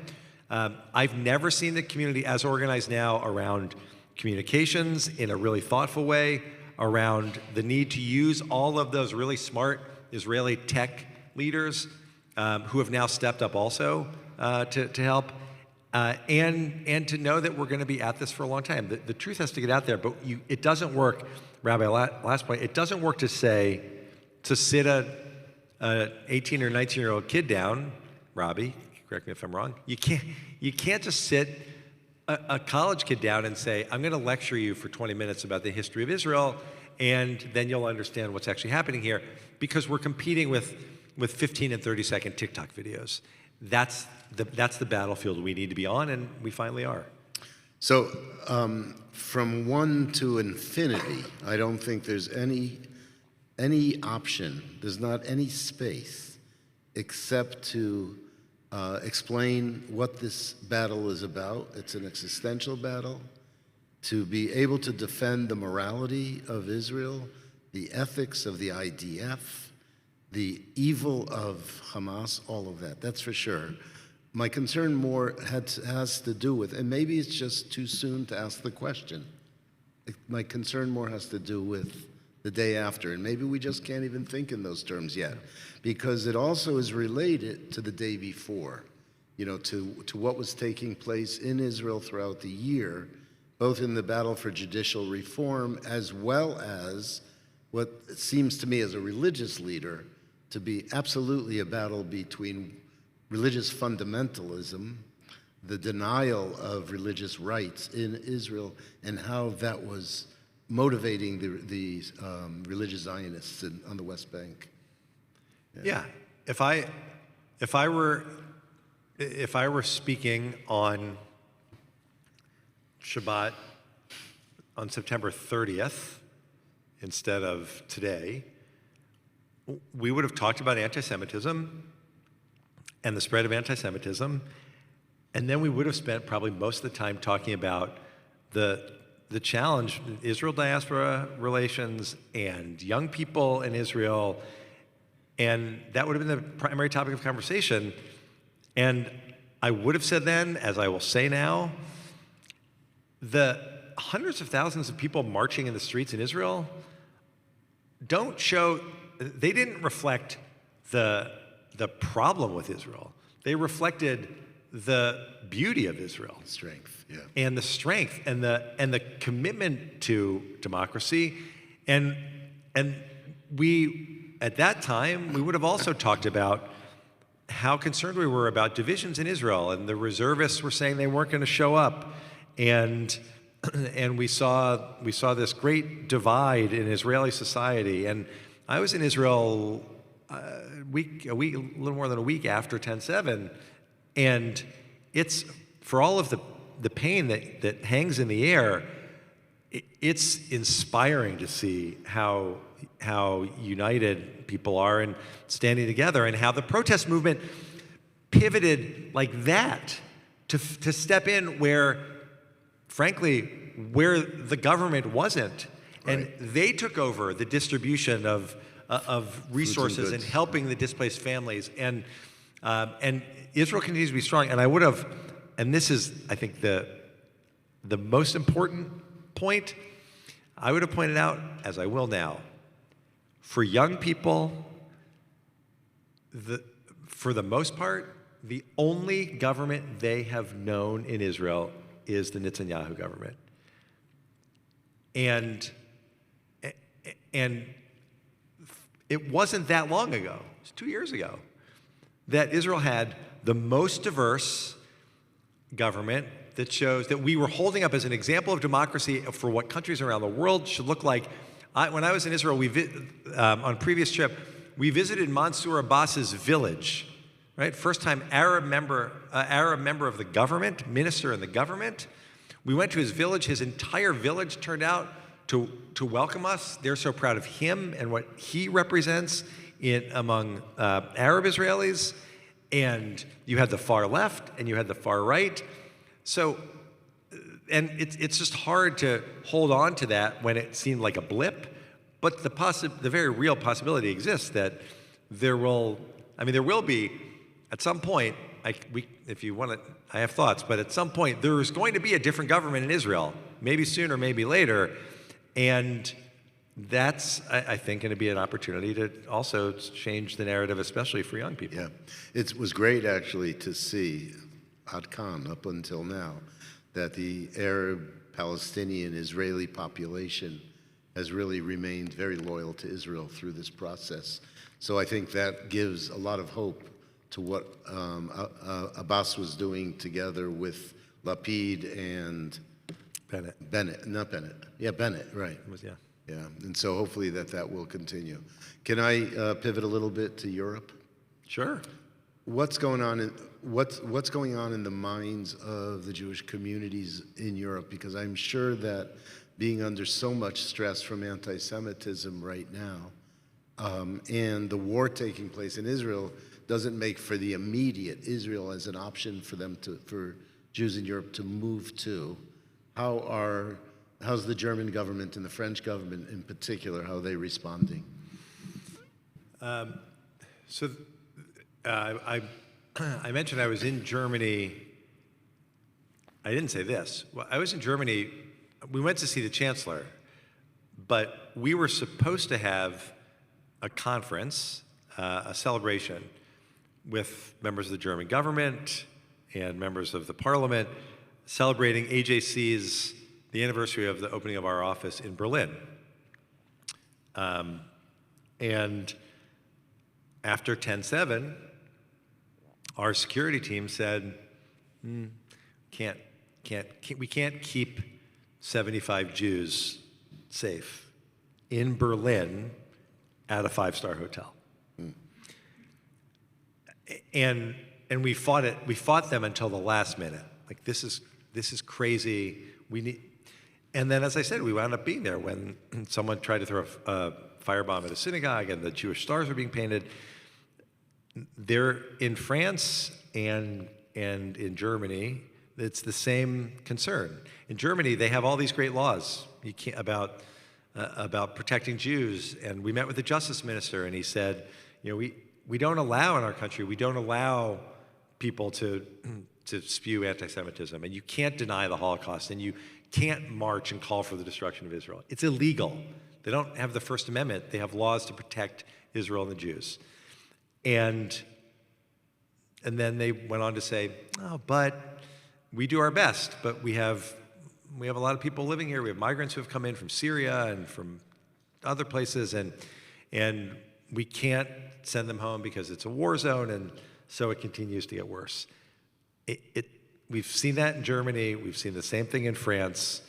I've never seen the community as organized now around communications in a really thoughtful way, around the need to use all of those really smart Israeli tech leaders who have now stepped up also to help, and to know that we're going to be at this for a long time. The truth has to get out there, but it doesn't work, Rabbi, last point, it doesn't work to sit an 18 or 19-year-old kid down, Robbie, correct me if I'm wrong, you can't just sit a college kid down and say, I'm going to lecture you for 20 minutes about the history of Israel, and then you'll understand what's actually happening here, because we're competing with 15 and 30-second TikTok videos. That's the battlefield we need to be on, and we finally are. So from 1 to infinity, I don't think there's any option, there's not any space except to explain what this battle is about. It's an existential battle. To be able to defend the morality of Israel, the ethics of the IDF, the evil of Hamas, all of that, that's for sure. My concern more has to do with, and maybe it's just too soon to ask the question, my concern more has to do with the day after, and maybe we just can't even think in those terms yet, because it also is related to the day before, to what was taking place in Israel throughout the year, both in the battle for judicial reform as well as what seems to me as a religious leader to be absolutely a battle between religious fundamentalism, the denial of religious rights in Israel, and how that was motivating the religious Zionists on the West Bank. Yeah. If I were speaking on Shabbat on September 30th instead of today, we would have talked about anti-Semitism and the spread of anti-Semitism, and then we would have spent probably most of the time talking about the challenge, Israel-diaspora relations and young people in Israel, and that would have been the primary topic of conversation. And I would have said then, as I will say now, the hundreds of thousands of people marching in the streets in Israel they didn't reflect the problem with Israel. They reflected the beauty of Israel. Strength, yeah. And the strength and the commitment to democracy. And we, at that time, we would have also talked about how concerned we were about divisions in Israel, and the reservists were saying they weren't going to show up. And we saw this great divide in Israeli society. And I was in Israel a little more than a week after 10/7, and it's, for all of the pain that hangs in the air, it's inspiring to see how united people are and standing together, and how the protest movement pivoted like that to step in where, frankly, where the government wasn't. And they took over the distribution of resources and helping the displaced families. And Israel continues to be strong. And I would have, and this is, I think, the most important point, I would have pointed out, as I will now, for young people, for the most part, the only government they have known in Israel is the Netanyahu government. And it wasn't that long ago, it was 2 years ago, that Israel had the most diverse government that shows that we were holding up as an example of democracy for what countries around the world should look like. When I was in Israel, on a previous trip, we visited Mansour Abbas's village, right? First time Arab member of the government, minister in the government. We went to his village. His entire village turned out to welcome us. They're so proud of him and what he represents among Arab Israelis. And you had the far left and you had the far right. So and it's just hard to hold on to that when it seemed like a blip. But the very real possibility exists that there will be at some point. If you want to, I have thoughts, but at some point there's going to be a different government in Israel, maybe sooner, maybe later, and that's, I think, going to be an opportunity to also change the narrative, especially for young people. Yeah, it was great actually to see Ad Khan up until now that the Arab, Palestinian, Israeli population has really remained very loyal to Israel through this process. So I think that gives a lot of hope to what Abbas was doing together with Lapid and Bennett, not Bennett. Yeah, Bennett, right. Yeah. Yeah, and so hopefully that will continue. Can I pivot a little bit to Europe? Sure. What's going on in the minds of the Jewish communities in Europe? Because I'm sure that being under so much stress from anti-Semitism right now, and the war taking place in Israel doesn't make for the immediate Israel as an option for Jews in Europe to move to. How's the German government and the French government in particular, how are they responding? I mentioned I was in Germany. I didn't say this. Well, I was in Germany. We went to see the chancellor, but we were supposed to have a conference, a celebration with members of the German government and members of the parliament, celebrating the anniversary of the opening of our office in Berlin. And after 10/7, our security team said, we can't keep 75 Jews safe in Berlin at a 5-star hotel. And we fought them until the last minute. Like, this is crazy. And then, as I said, we wound up being there when someone tried to throw a firebomb at a synagogue and the Jewish stars were being painted. They're in France and in Germany, it's the same concern. In Germany, they have all these great laws about protecting Jews. And we met with the justice minister, and he said, we don't allow in our country, we don't allow people to spew anti-Semitism, and you can't deny the Holocaust, and you can't march and call for the destruction of Israel. It's illegal. They don't have the First Amendment. They have laws to protect Israel and the Jews. And then they went on to say, but we do our best, but we have a lot of people living here. We have migrants who have come in from Syria and from other places, and we can't send them home because it's a war zone, and so it continues to get worse. We've seen that in Germany. We've seen the same thing in France.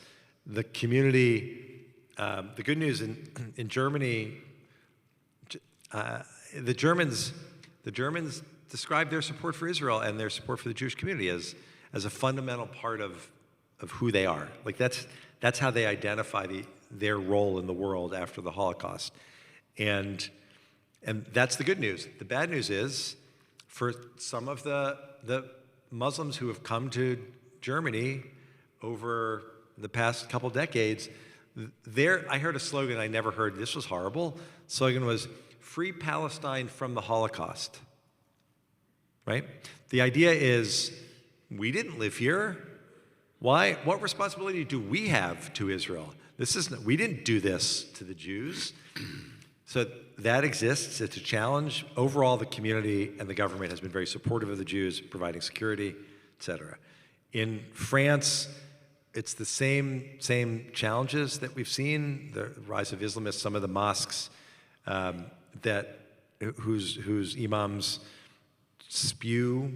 The community, the good news in Germany, the Germans describe their support for Israel and their support for the Jewish community as a fundamental part of who they are. Like, that's how they identify their role in the world after the Holocaust. And that's the good news. The bad news is, for some of the Muslims who have come to Germany over the past couple decades, I heard a slogan I never heard. This was horrible. The slogan was, "Free Palestine from the Holocaust." Right? The idea is, we didn't live here. Why? What responsibility do we have to Israel? We didn't do this to the Jews. So that exists. It's a challenge. Overall, the community and the government has been very supportive of the Jews, providing security, et cetera. In France, it's the same challenges that we've seen, the rise of Islamists, some of the mosques whose imams spew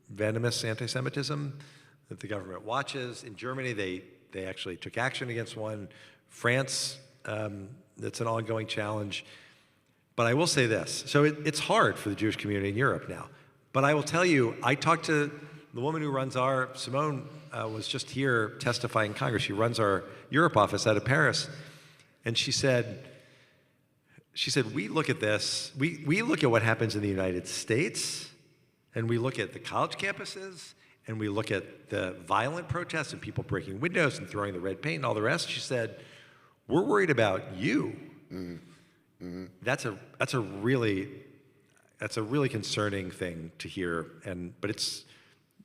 venomous anti-Semitism that the government watches. In Germany, they actually took action against one. France, that's an ongoing challenge. But I will say this. So it's hard for the Jewish community in Europe now. But I will tell you, I talked to the woman who runs Simone was just here testifying in Congress. She runs our Europe office out of Paris. And she said, we look at this, we look at what happens in the United States, and we look at the college campuses, and we look at the violent protests and people breaking windows and throwing the red paint and all the rest, she said, we're worried about you. That's a really concerning thing to hear, but it's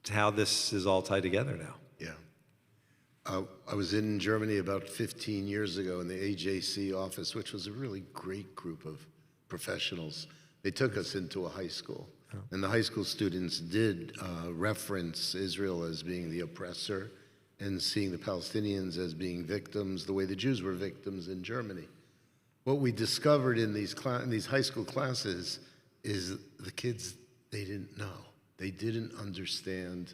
how this is all tied together now. Yeah. I was in Germany about 15 years ago in the AJC office, which was a really great group of professionals. They took us into a high school, and the high school students did reference Israel as being the oppressor and seeing the Palestinians as being victims, the way the Jews were victims in Germany. What we discovered in these high school classes is the kids, they didn't know. They didn't understand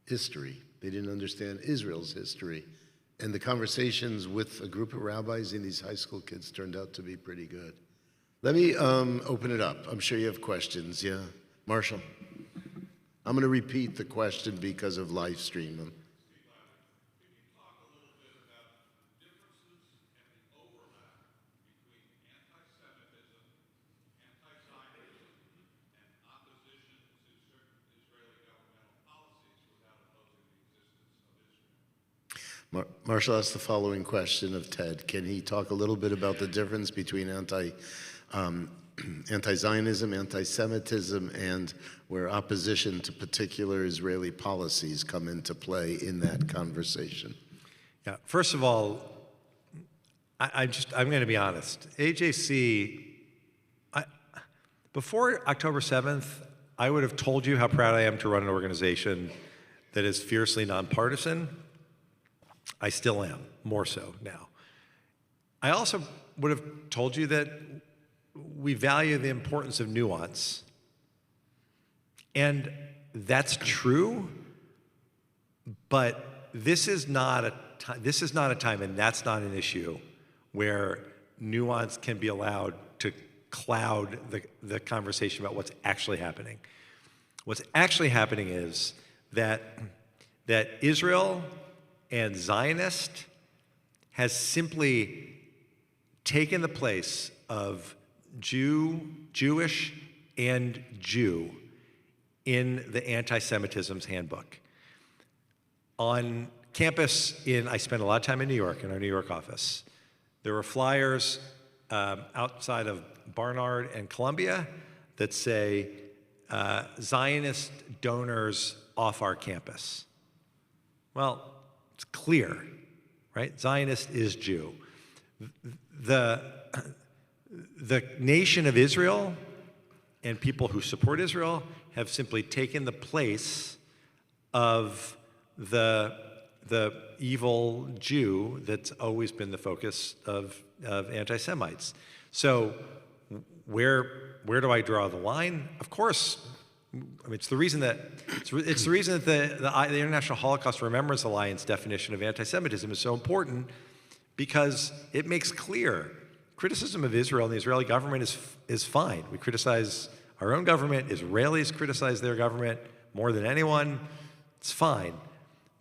history. They didn't understand Israel's history. And the conversations with a group of rabbis and these high school kids turned out to be pretty good. Let me open it up. I'm sure you have questions. Yeah, Marshall? I'm going to repeat the question because of live stream. Marshall asked the following question of Ted. Can he talk a little bit about the difference between anti-Zionism, anti-Semitism, and where opposition to particular Israeli policies come into play in that conversation? Yeah, first of all, I'm going to be honest. AJC, before October 7th, I would have told you how proud I am to run an organization that is fiercely nonpartisan. I still am, more so now. I also would have told you that we value the importance of nuance. And that's true, but this is not a time, and that's not an issue, where nuance can be allowed to cloud the conversation about what's actually happening. What's actually happening is that Israel and Zionist has simply taken the place of Jewish and Jew in the anti-Semitism's handbook. On campus, I spent a lot of time in New York, in our New York office. There were flyers outside of Barnard and Columbia that say, Zionist donors off our campus. Well, it's clear, right? Zionist is Jew. The nation of Israel and people who support Israel have simply taken the place of the evil Jew that's always been the focus of anti-Semites. So where do I draw the line? Of course, I mean, it's the reason that the International Holocaust Remembrance Alliance definition of anti-Semitism is so important, because it makes clear criticism of Israel and the Israeli government is fine. We criticize our own government. Israelis criticize their government more than anyone. It's fine.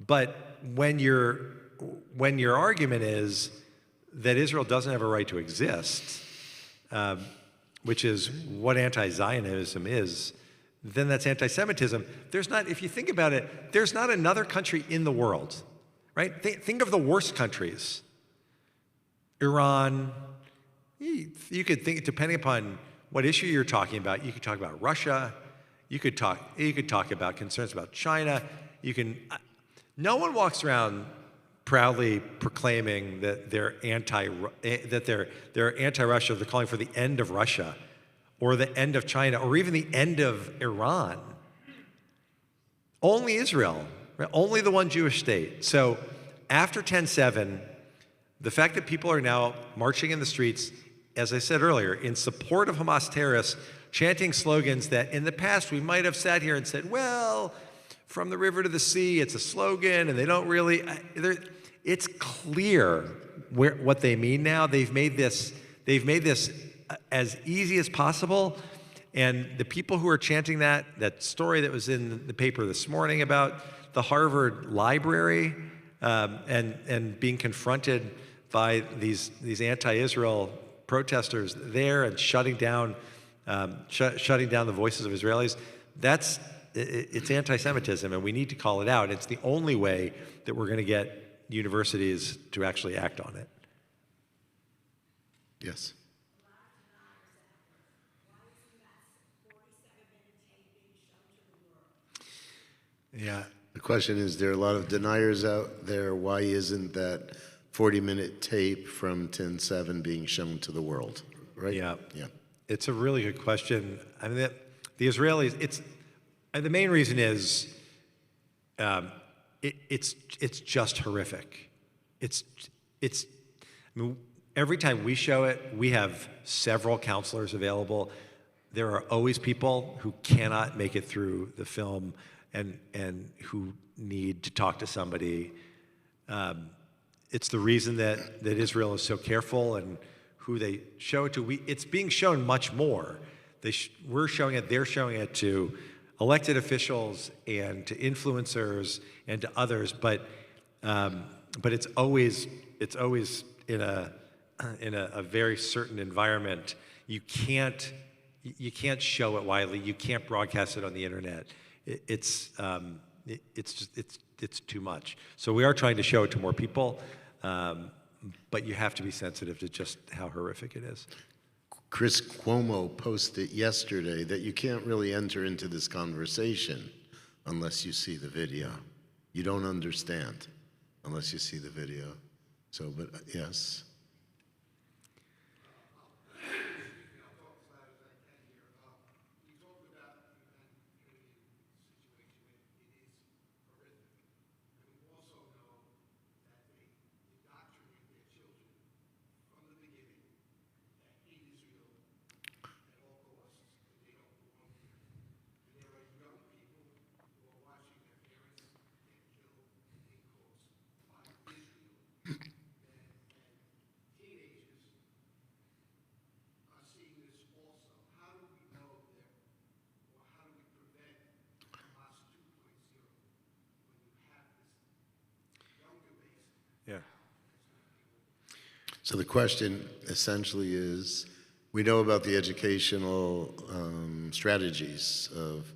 But when your argument is that Israel doesn't have a right to exist, which is what anti-Zionism is, then that's anti-Semitism. If you think about it, there's not another country in the world, right? Think of the worst countries. Iran, you could think, depending upon what issue you're talking about, you could talk about Russia, you could talk about concerns about China, no one walks around proudly proclaiming that they're anti-Russia, they're calling for the end of Russia, or the end of China, or even the end of Iran. Only Israel, right? Only the one Jewish state. So after 10/7, the fact that people are now marching in the streets, as I said earlier, in support of Hamas terrorists, chanting slogans that in the past we might have sat here and said, well, from the river to the sea, it's a slogan, and they don't really, it's clear what they mean now. They've made this as easy as possible, and the people who are chanting that story that was in the paper this morning about the Harvard Library and being confronted by these anti-Israel protesters there and shutting down the voices of Israelis, it's anti-Semitism, and we need to call it out. It's the only way that we're going to get universities to actually act on it. Yes. Yeah. The question is, there are a lot of deniers out there. Why isn't that 40-minute tape from 10/7 being shown to the world? Right? Yeah. Yeah. It's a really good question. I mean, the Israelis. The main reason is it's just horrific. I mean, every time we show it, we have several counselors available. There are always people who cannot make it through the film and who need to talk to somebody. It's the reason that Israel is so careful and who they show it to. It's being shown much more. We're showing it, they're showing it to elected officials and to influencers and to others, but it's always in a very certain environment. You can't show it widely. You can't broadcast it on the internet. It's too much. So we are trying to show it to more people, but you have to be sensitive to just how horrific it is. Chris Cuomo posted yesterday that you can't really enter into this conversation unless you see the video. You don't understand unless you see the video. So, but yes. Yeah. So the question essentially is, we know about the educational strategies of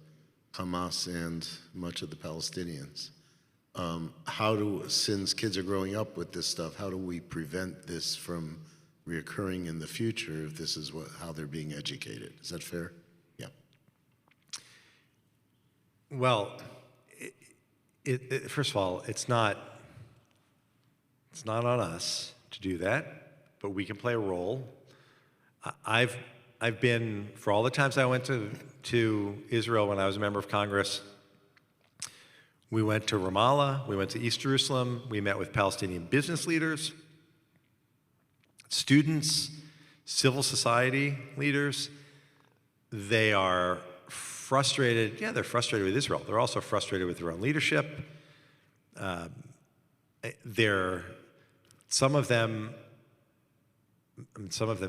Hamas and much of the Palestinians. Since kids are growing up with this stuff, how do we prevent this from reoccurring in the future if this is how they're being educated? Is that fair? Yeah. Well, first of all, it's not on us to do that, but we can play a role. I've been, for all the times I went to Israel when I was a member of Congress, we went to Ramallah, we went to East Jerusalem, we met with Palestinian business leaders, students, civil society leaders. They are frustrated. Yeah, they're frustrated with Israel. They're also frustrated with their own leadership. Some of them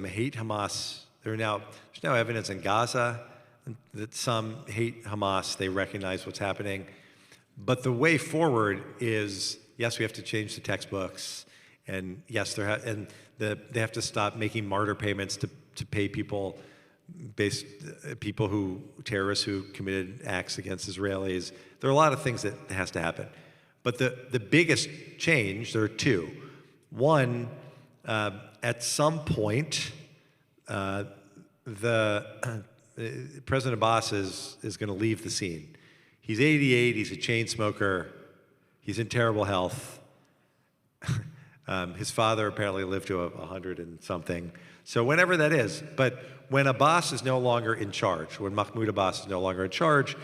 hate Hamas. There's now evidence in Gaza that some hate Hamas. They recognize what's happening. But the way forward is, yes, we have to change the textbooks, and yes, they have to stop making martyr payments to pay terrorists who committed acts against Israelis. There are a lot of things that has to happen. But the biggest change, there are two. One, at some point, President Abbas is going to leave the scene. He's 88, he's a chain smoker, he's in terrible health. His father apparently lived to 100 and something. So whenever that is, but when Abbas is no longer in charge, when Mahmoud Abbas is no longer in charge,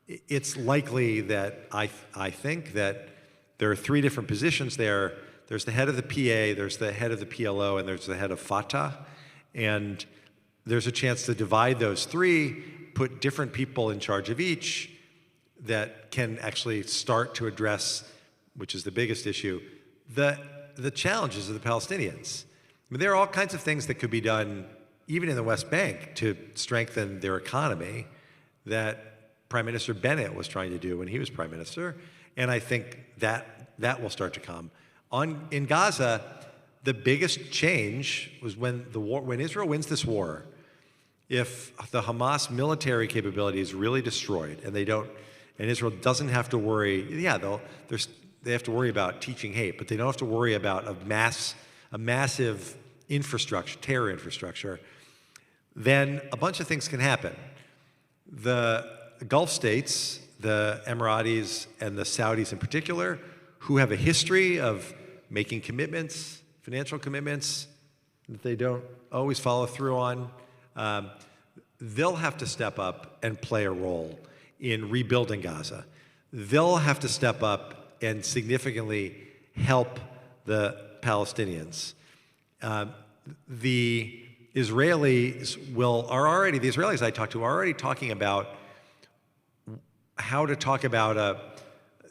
it's likely that I think that there are three different positions there. There's the head of the PA, there's the head of the PLO, and there's the head of Fatah. And there's a chance to divide those three, put different people in charge of each that can actually start to address, which is the biggest issue, the challenges of the Palestinians. I mean, there are all kinds of things that could be done, even in the West Bank, to strengthen their economy that Prime Minister Bennett was trying to do when he was prime minister. And I think that will start to come. In Gaza, the biggest change was when Israel wins this war, if the Hamas military capability is really destroyed and Israel doesn't have to worry, they have to worry about teaching hate, but they don't have to worry about a massive infrastructure, terror infrastructure, then a bunch of things can happen. The Gulf states, the Emiratis and the Saudis in particular, who have a history of making commitments, financial commitments that they don't always follow through on, they'll have to step up and play a role in rebuilding Gaza. They'll have to step up and significantly help the Palestinians. The Israelis the Israelis I talked to are already talking about how to talk about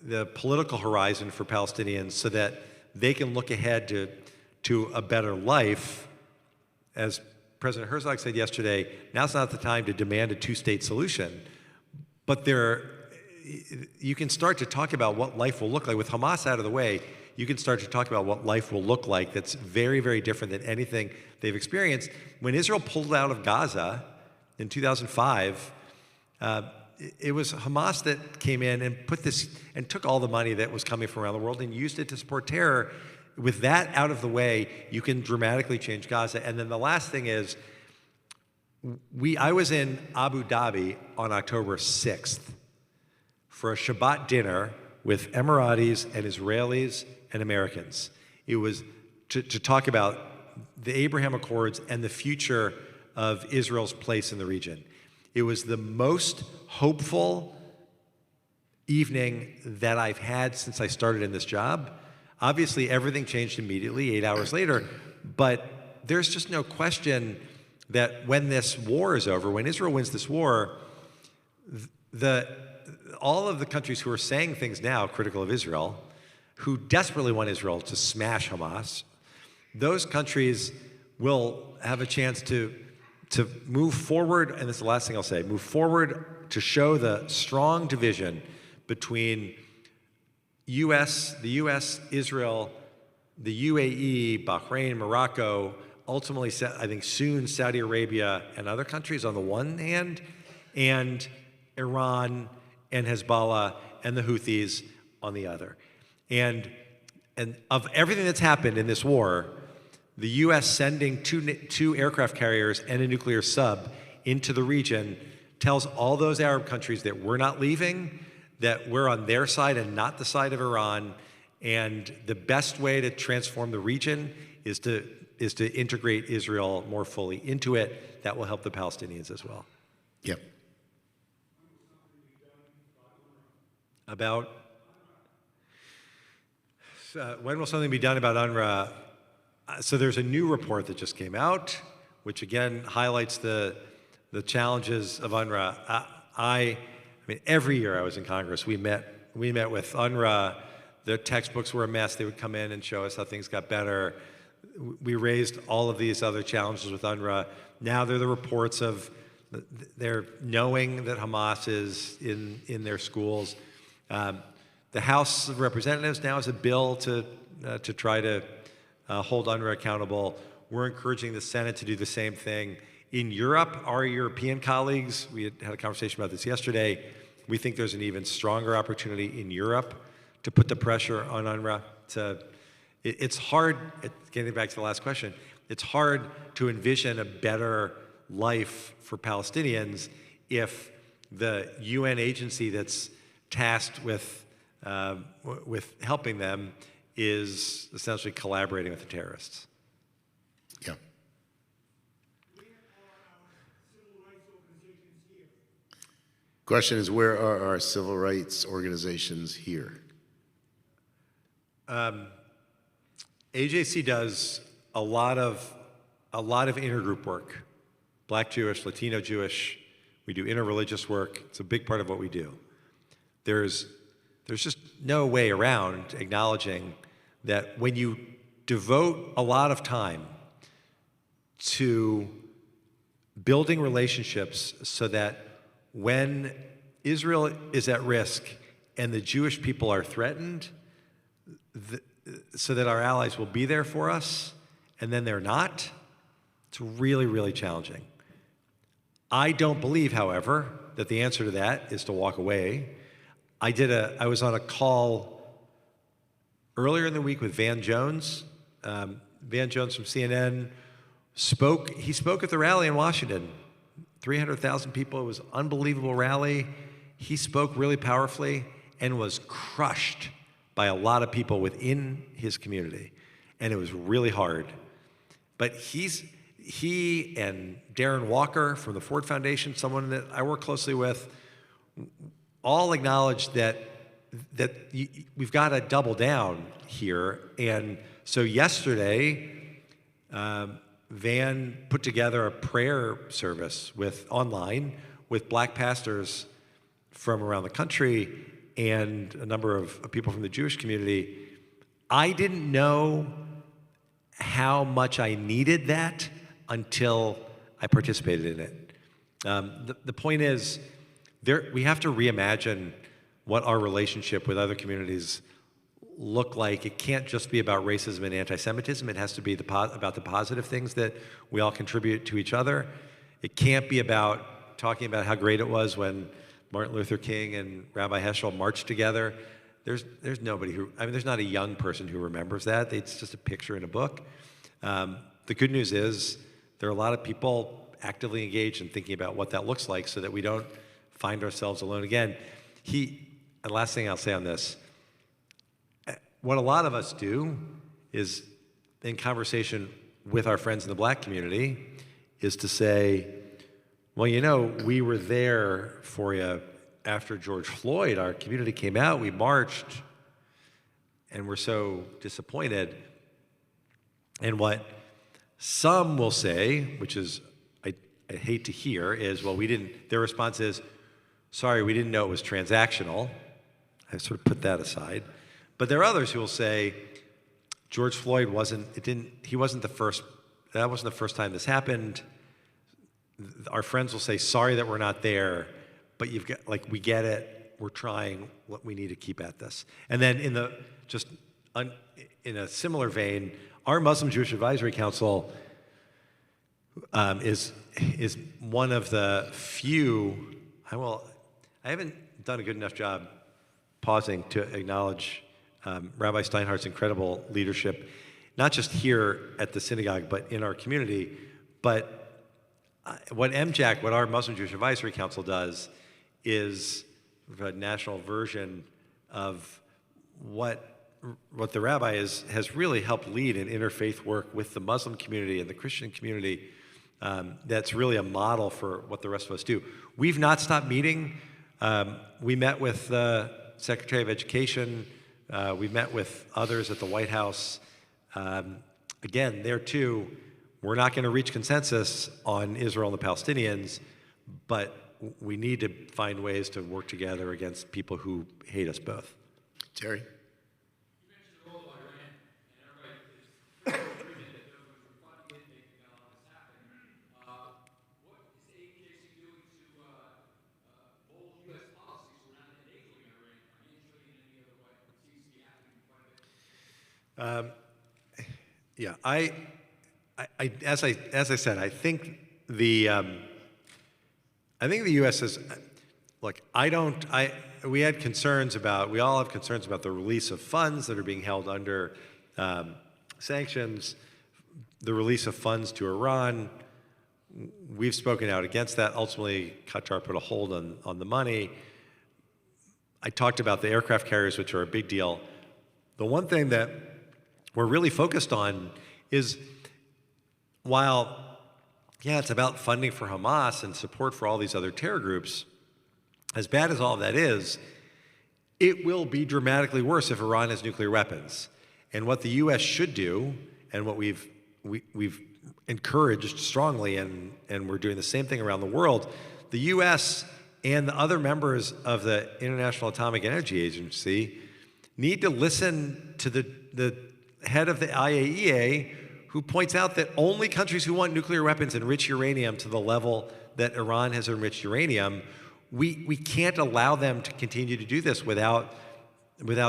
the political horizon for Palestinians so that they can look ahead to a better life. As President Herzog said yesterday, now's not the time to demand a two-state solution, but you can start to talk about what life will look like. With Hamas out of the way, you can start to talk about what life will look like that's very, very different than anything they've experienced. When Israel pulled out of Gaza in 2005, it was Hamas that came in and took all the money that was coming from around the world and used it to support terror. With that out of the way, you can dramatically change Gaza. And then the last thing is, I was in Abu Dhabi on October 6th for a Shabbat dinner with Emiratis and Israelis and Americans. It was to talk about the Abraham Accords and the future of Israel's place in the region. It was the most hopeful evening that I've had since I started in this job. Obviously, everything changed immediately 8 hours later, but there's just no question that when this war is over, when Israel wins this war, all of the countries who are saying things now critical of Israel, who desperately want Israel to smash Hamas, those countries will have a chance to move forward, and this is the last thing I'll say, move forward to show the strong division between the U.S., Israel, the UAE, Bahrain, Morocco, ultimately, I think soon Saudi Arabia and other countries on the one hand, and Iran and Hezbollah and the Houthis on the other. And of everything that's happened in this war, the U.S. sending two aircraft carriers and a nuclear sub into the region tells all those Arab countries that we're not leaving, that we're on their side and not the side of Iran, and the best way to transform the region is to integrate Israel more fully into it. That will help the Palestinians as well. Yep. When will something be done about UNRWA? So there's a new report that just came out, which again highlights the challenges of UNRWA. I mean, every year I was in Congress, we met with UNRWA. The textbooks were a mess. They would come in and show us how things got better. We raised all of these other challenges with UNRWA. Now they're the reports of they're knowing that Hamas is in their schools. The House of Representatives now has a bill to try to hold UNRWA accountable. We're encouraging the Senate to do the same thing. In Europe, our European colleagues, we had a conversation about this yesterday, we think there's an even stronger opportunity in Europe to put the pressure on UNRWA. It's hard, getting back to the last question, it's hard to envision a better life for Palestinians if the UN agency that's tasked with helping them is essentially collaborating with the terrorists. Yeah. Question is, where are our civil rights organizations here? AJC does a lot of intergroup work. Black Jewish, Latino Jewish. We do interreligious work. It's a big part of what we do. There's just no way around acknowledging that when you devote a lot of time to building relationships so that when Israel is at risk and the Jewish people are threatened, so that our allies will be there for us, and then they're not, it's really, really challenging. I don't believe, however, that the answer to that is to walk away. I was on a call earlier in the week with Van Jones. Van Jones from CNN spoke. He spoke at the rally in Washington. 300,000 people. It was an unbelievable rally. He spoke really powerfully and was crushed by a lot of people within his community. And it was really hard. But he and Darren Walker from the Ford Foundation, someone that I work closely with, all acknowledged that we've got to double down here. And so yesterday, Van put together a prayer service online with black pastors from around the country and a number of people from the Jewish community. I didn't know how much I needed that until I participated in it. The point is, we have to reimagine what our relationship with other communities look like. It can't just be about racism and anti-Semitism. It has to be about the positive things that we all contribute to each other. It can't be about talking about how great it was when Martin Luther King and Rabbi Heschel marched together. There's nobody there's not a young person who remembers that. It's just a picture in a book. The good news is there are a lot of people actively engaged in thinking about what that looks like so that we don't find ourselves alone again. And last thing I'll say on this, what a lot of us do is, in conversation with our friends in the black community, is to say, well, we were there for you after George Floyd. Our community came out, we marched, and we're so disappointed. And what some will say, which is I hate to hear, is, well, their response is, sorry, we didn't know it was transactional. I sort of put that aside. But there are others who will say, George Floyd wasn't the first time this happened. Our friends will say, sorry that we're not there, but we get it, we're trying, we need to keep at this. And then in a similar vein, our Muslim Jewish Advisory Council is one of the few, I haven't done a good enough job pausing to acknowledge Rabbi Steinhardt's incredible leadership, not just here at the synagogue, but in our community. But what our Muslim Jewish Advisory Council does, is a national version of what the rabbi has really helped lead in interfaith work with the Muslim community and the Christian community. That's really a model for what the rest of us do. We've not stopped meeting. We met with the Secretary of Education. We met with others at the White House. Again, there too, we're not going to reach consensus on Israel and the Palestinians, but we need to find ways to work together against people who hate us both. Terry? Yeah, as I said, I think the U.S. is, look, we all have concerns about the release of funds that are being held under sanctions, the release of funds to Iran. We've spoken out against that. Ultimately, Qatar put a hold on the money. I talked about the aircraft carriers, which are a big deal. The one thing that we're really focused on is, while, it's about funding for Hamas and support for all these other terror groups, as bad as all of that is, it will be dramatically worse if Iran has nuclear weapons. And what the U.S. should do, and what we've encouraged strongly, and we're doing the same thing around the world, the U.S. and the other members of the International Atomic Energy Agency need to listen to the head of the IAEA, who points out that only countries who want nuclear weapons enrich uranium to the level that Iran has enriched uranium. We can't allow them to continue to do this without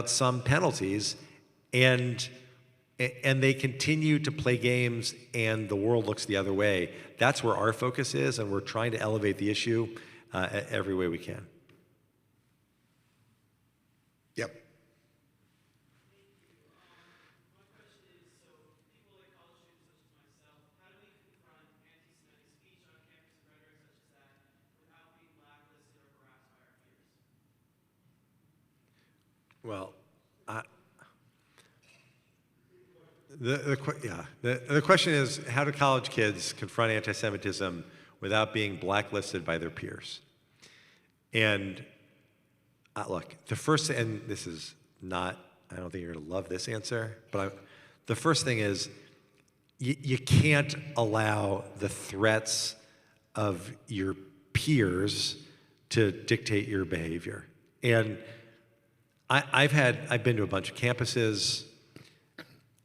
some penalties. And and they continue to play games, and the world looks the other way. That's where our focus is, and we're trying to elevate the issue every way we can. Yep. Well, the question is, how do college kids confront anti-Semitism without being blacklisted by their peers? And look, the first, and this is not, I don't think you're going to love this answer, but the first thing is, you can't allow the threats of your peers to dictate your behavior. And I've been to a bunch of campuses,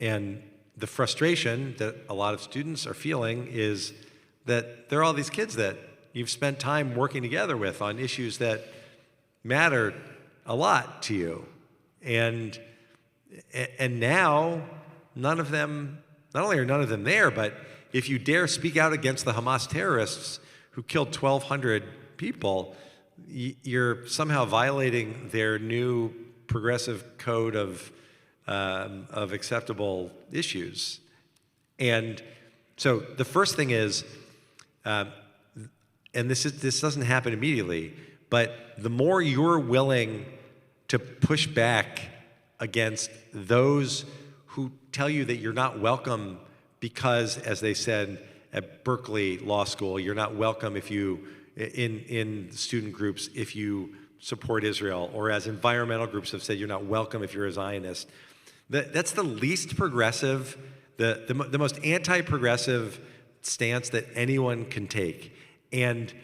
and the frustration that a lot of students are feeling is that there are all these kids that you've spent time working together with on issues that matter a lot to you. And now none of them, not only are none of them there, but if you dare speak out against the Hamas terrorists who killed 1,200 people, you're somehow violating their new progressive code of acceptable issues. And so the first thing is, and this doesn't happen immediately, but the more you're willing to push back against those who tell you that you're not welcome because, as they said at Berkeley Law School, you're not welcome if you, in student groups, if you support Israel, or as environmental groups have said, you're not welcome if you're a Zionist. That's the least progressive, the most anti-progressive stance that anyone can take. And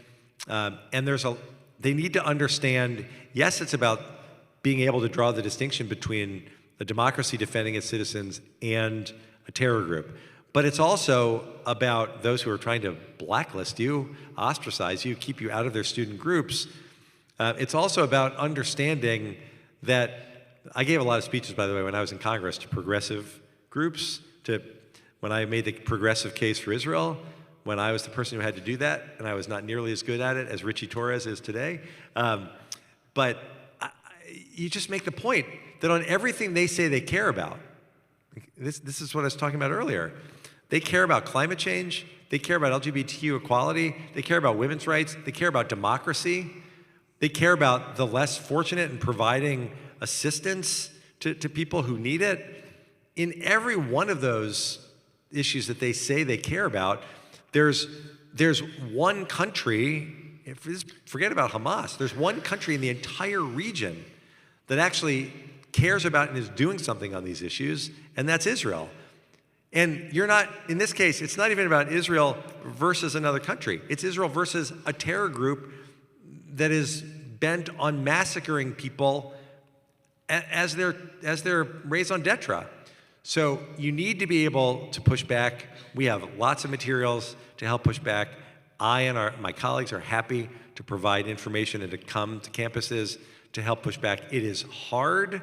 they need to understand, yes, it's about being able to draw the distinction between a democracy defending its citizens and a terror group. But it's also about those who are trying to blacklist you, ostracize you, keep you out of their student groups. It's also about understanding that I gave a lot of speeches, by the way, when I was in Congress to progressive groups, when I made the progressive case for Israel, when I was the person who had to do that, and I was not nearly as good at it as Richie Torres is today. But you just make the point that on everything they say they care about, this is what I was talking about earlier. They care about climate change, they care about LGBTQ equality, they care about women's rights, they care about democracy, they care about the less fortunate and providing assistance to people who need it. In every one of those issues that they say they care about, there's one country, forget about Hamas, there's one country in the entire region that actually cares about and is doing something on these issues, and that's Israel. And you're not, in this case, it's not even about Israel versus another country. It's Israel versus a terror group that is bent on massacring people as their raison d'etre. So you need to be able to push back. We have lots of materials to help push back. I and my colleagues are happy to provide information and to come to campuses to help push back. It is hard,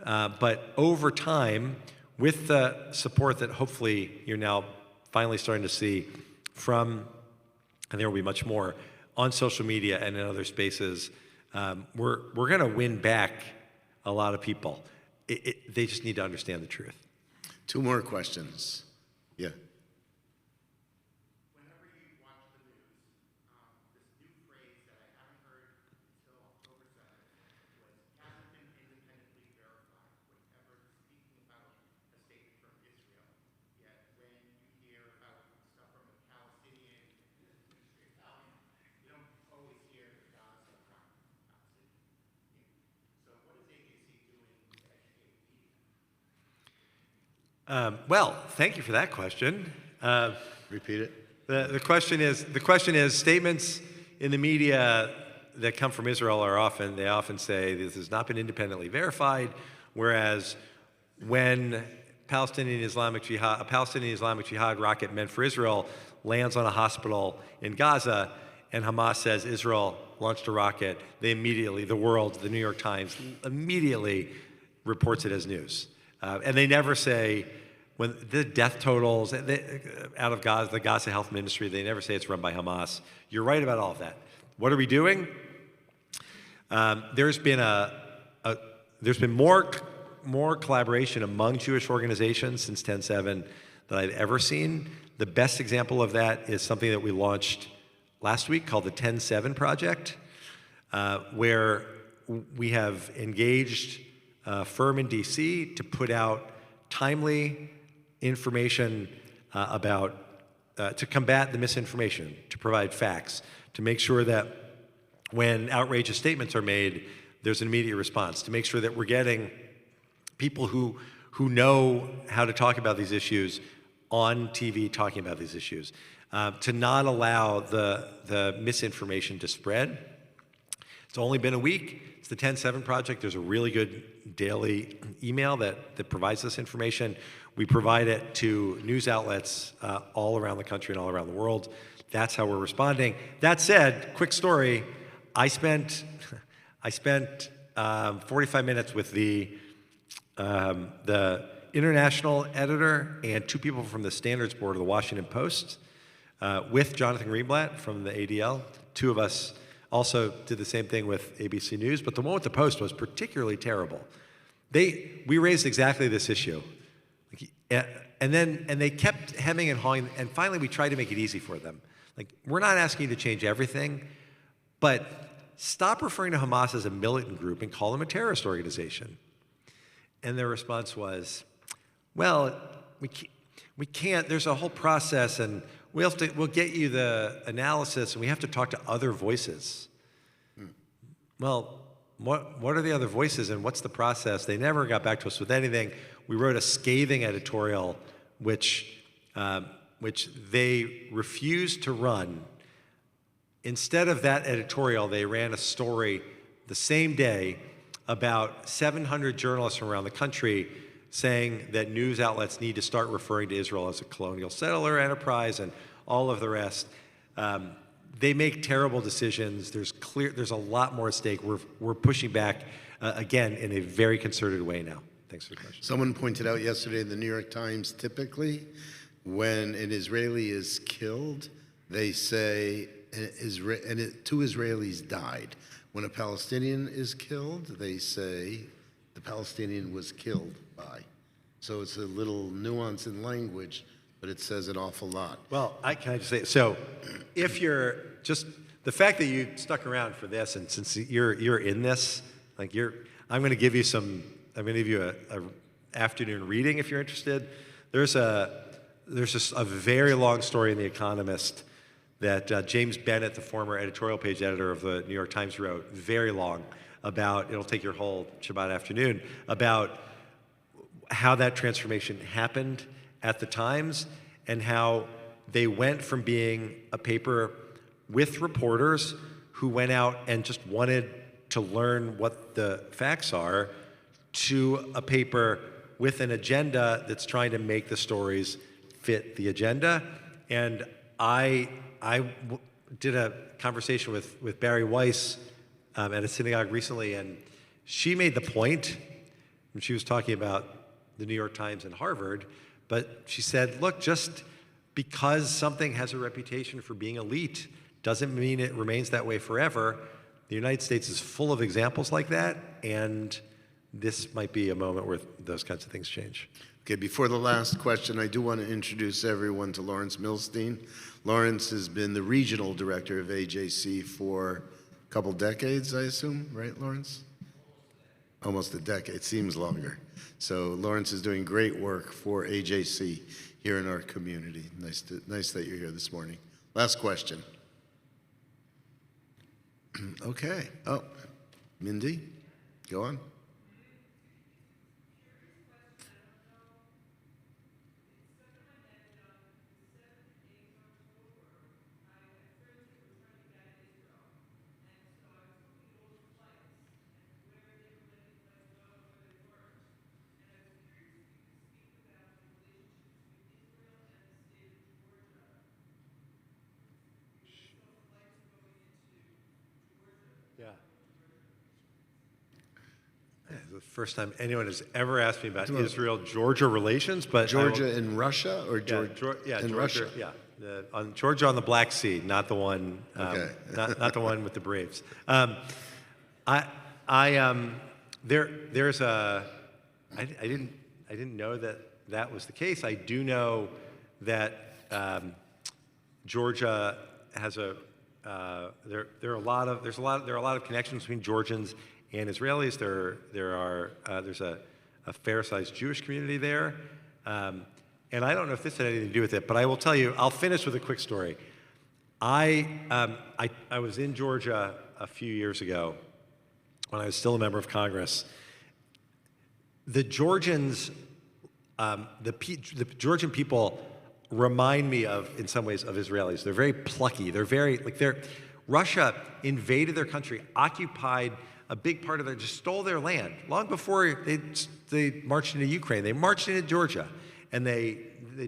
but over time, with the support that hopefully you're now finally starting to see from, and there will be much more, on social media and in other spaces, we're going to win back a lot of people. They just need to understand the truth. Two more questions. Yeah. Whenever you watch the news, this new phrase that I haven't heard until October 7th was hasn't been independently verified whenever speaking about a statement from Israel. Yet when you hear about stuff from a Palestinian ministry, you don't always hear Gaza or Palestinian. So what is AJC doing to educate media? Well, thank you for that question. Repeat it. The question is statements in the media that come from Israel they often say this has not been independently verified, whereas when a Palestinian Islamic Jihad rocket meant for Israel lands on a hospital in Gaza and Hamas says Israel launched a rocket, the New York Times immediately reports it as news. And they never say when the death totals out of Gaza, the Gaza health ministry, they never say it's run by Hamas. You're right about all of that. What are we doing? There's been more collaboration among Jewish organizations since 10/7 that I've ever seen. The best example of that is something that we launched last week called the 10/7 Project, where we have engaged a firm in DC to put out timely information to combat the misinformation, to provide facts, to make sure that when outrageous statements are made, there's an immediate response, to make sure that we're getting people who know how to talk about these issues on TV talking about these issues, to not allow the misinformation to spread. It's only been a week. It's the 10/7 Project. There's a really good daily email that provides this information. We provide it to news outlets all around the country and all around the world. That's how we're responding. That said, quick story, I spent 45 minutes with the international editor and two people from the standards board of the Washington Post, with Jonathan Greenblatt from the ADL. Two of us also did the same thing with ABC News, but the one with the Post was particularly terrible. We raised exactly this issue, and they kept hemming and hawing, and finally we tried to make it easy for them. Like, we're not asking you to change everything, but stop referring to Hamas as a militant group and call them a terrorist organization. And their response was, well, we can't, there's a whole process, and we'll get you the analysis, and we have to talk to other voices. Well, what are the other voices, and what's the process? They never got back to us with anything. We wrote a scathing editorial, which they refused to run. Instead of that editorial, they ran a story the same day about 700 journalists from around the country saying that news outlets need to start referring to Israel as a colonial settler enterprise and all of the rest. They make terrible decisions. There's a lot more at stake. We're pushing back, again, in a very concerted way now. Thanks for the question. Someone pointed out yesterday in the New York Times, typically, when an Israeli is killed, they say, two Israelis died. When a Palestinian is killed, they say the Palestinian was killed by. So it's a little nuance in language, but it says an awful lot. Well, can I just say, so if you're just, the fact that you stuck around for this, and since you're in this, like I'm going to give you a afternoon reading if you're interested. There's just a very long story in The Economist that James Bennett, the former editorial page editor of the New York Times, wrote, very long, about, it'll take your whole Shabbat afternoon, about how that transformation happened at the Times and how they went from being a paper with reporters who went out and just wanted to learn what the facts are to a paper with an agenda that's trying to make the stories fit the agenda. And I did a conversation with Barry Weiss at a synagogue recently, and she made the point when she was talking about the New York Times and Harvard, but she said, look, just because something has a reputation for being elite doesn't mean it remains that way forever. The United States is full of examples like that, and this might be a moment where those kinds of things change. Okay, before the last question, I do want to introduce everyone to Lawrence Milstein. Lawrence has been the regional director of AJC for a couple decades, I assume, right, Lawrence? Almost a decade, seems longer. So Lawrence is doing great work for AJC here in our community. Nice that you're here this morning. Last question. Okay. Oh, Mindy, go on. the first time anyone has ever asked me about Israel-Georgia relations, but Georgia and Russia, or yeah, Georgia and Georgia, Russia? yeah, Georgia on the Black Sea, not the one, Okay. not the one with the Braves. There's a, I didn't know that was the case. I do know that Georgia has there are a lot of connections between Georgians and Israelis. There's a fair-sized Jewish community there, and I don't know if this had anything to do with it, but I will tell you. I'll finish with a quick story. I was in Georgia a few years ago when I was still a member of Congress. The Georgians, the Georgian people remind me in some ways, of Israelis. They're very plucky. Russia invaded their country, occupied a big part of just stole their land. Long before they marched into Ukraine, they marched into Georgia, and they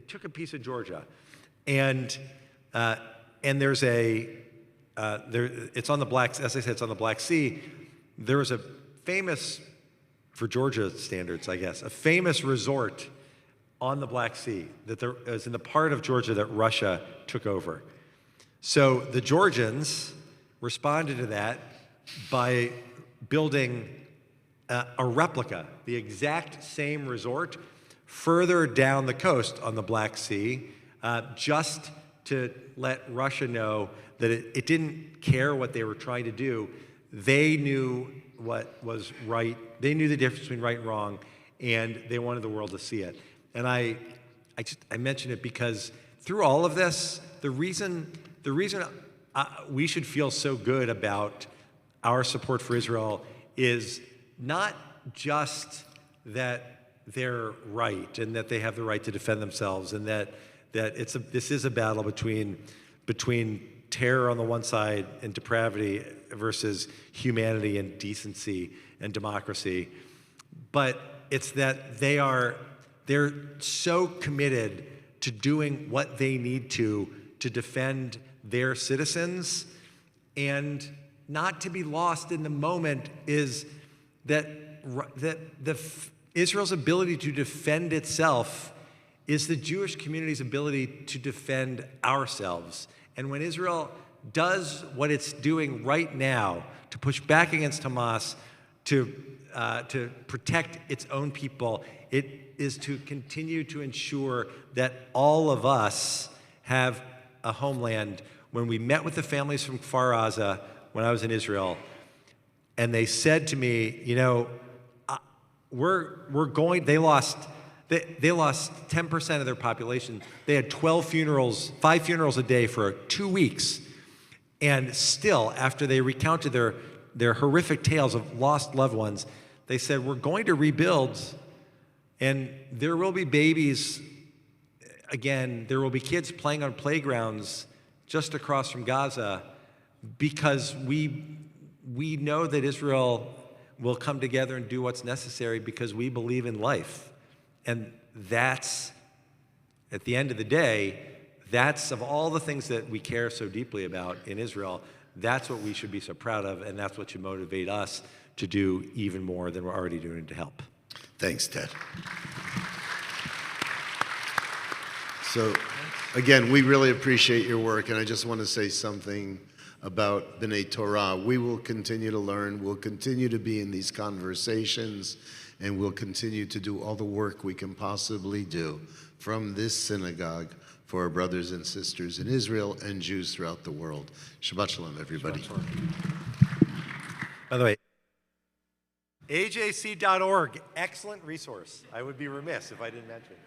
took a piece of Georgia. And there's it's on the Black, as I said, it's on the Black Sea. There was a famous, for Georgia standards, I guess, a famous resort on the Black Sea that was in the part of Georgia that Russia took over. So the Georgians responded to that by building a replica, the exact same resort, further down the coast on the Black Sea, just to let Russia know that it didn't care what they were trying to do. They knew what was right. They knew the difference between right and wrong, and they wanted the world to see it. And I mention it because through all of this, the reason we should feel so good about our support for Israel is not just that they're right and that they have the right to defend themselves, and that this is a battle between terror on the one side and depravity versus humanity and decency and democracy, but it's that they're so committed to doing what they need to defend their citizens, and not to be lost in the moment is that Israel's ability to defend itself is the Jewish community's ability to defend ourselves. And when Israel does what it's doing right now to push back against Hamas, to protect its own people, it is to continue to ensure that all of us have a homeland. When we met with the families from Kfar Aza when I was in Israel, and they said to me, they lost 10% of their population. They had 5 funerals a day for 2 weeks. And still, after they recounted their horrific tales of lost loved ones, they said, we're going to rebuild, and there will be babies again. There will be kids playing on playgrounds just across from Gaza, because we know that Israel will come together and do what's necessary because we believe in life. And that's, at the end of the day, that's, of all the things that we care so deeply about in Israel, that's what we should be so proud of, and that's what should motivate us to do even more than we're already doing to help. Thanks, Ted. So, again, we really appreciate your work, and I just want to say something about B'nai Torah. We will continue to learn, we'll continue to be in these conversations, and we'll continue to do all the work we can possibly do from this synagogue for our brothers and sisters in Israel and Jews throughout the world. Shabbat Shalom, everybody. Shabbat Shalom. By the way, ajc.org, excellent resource. I would be remiss if I didn't mention it.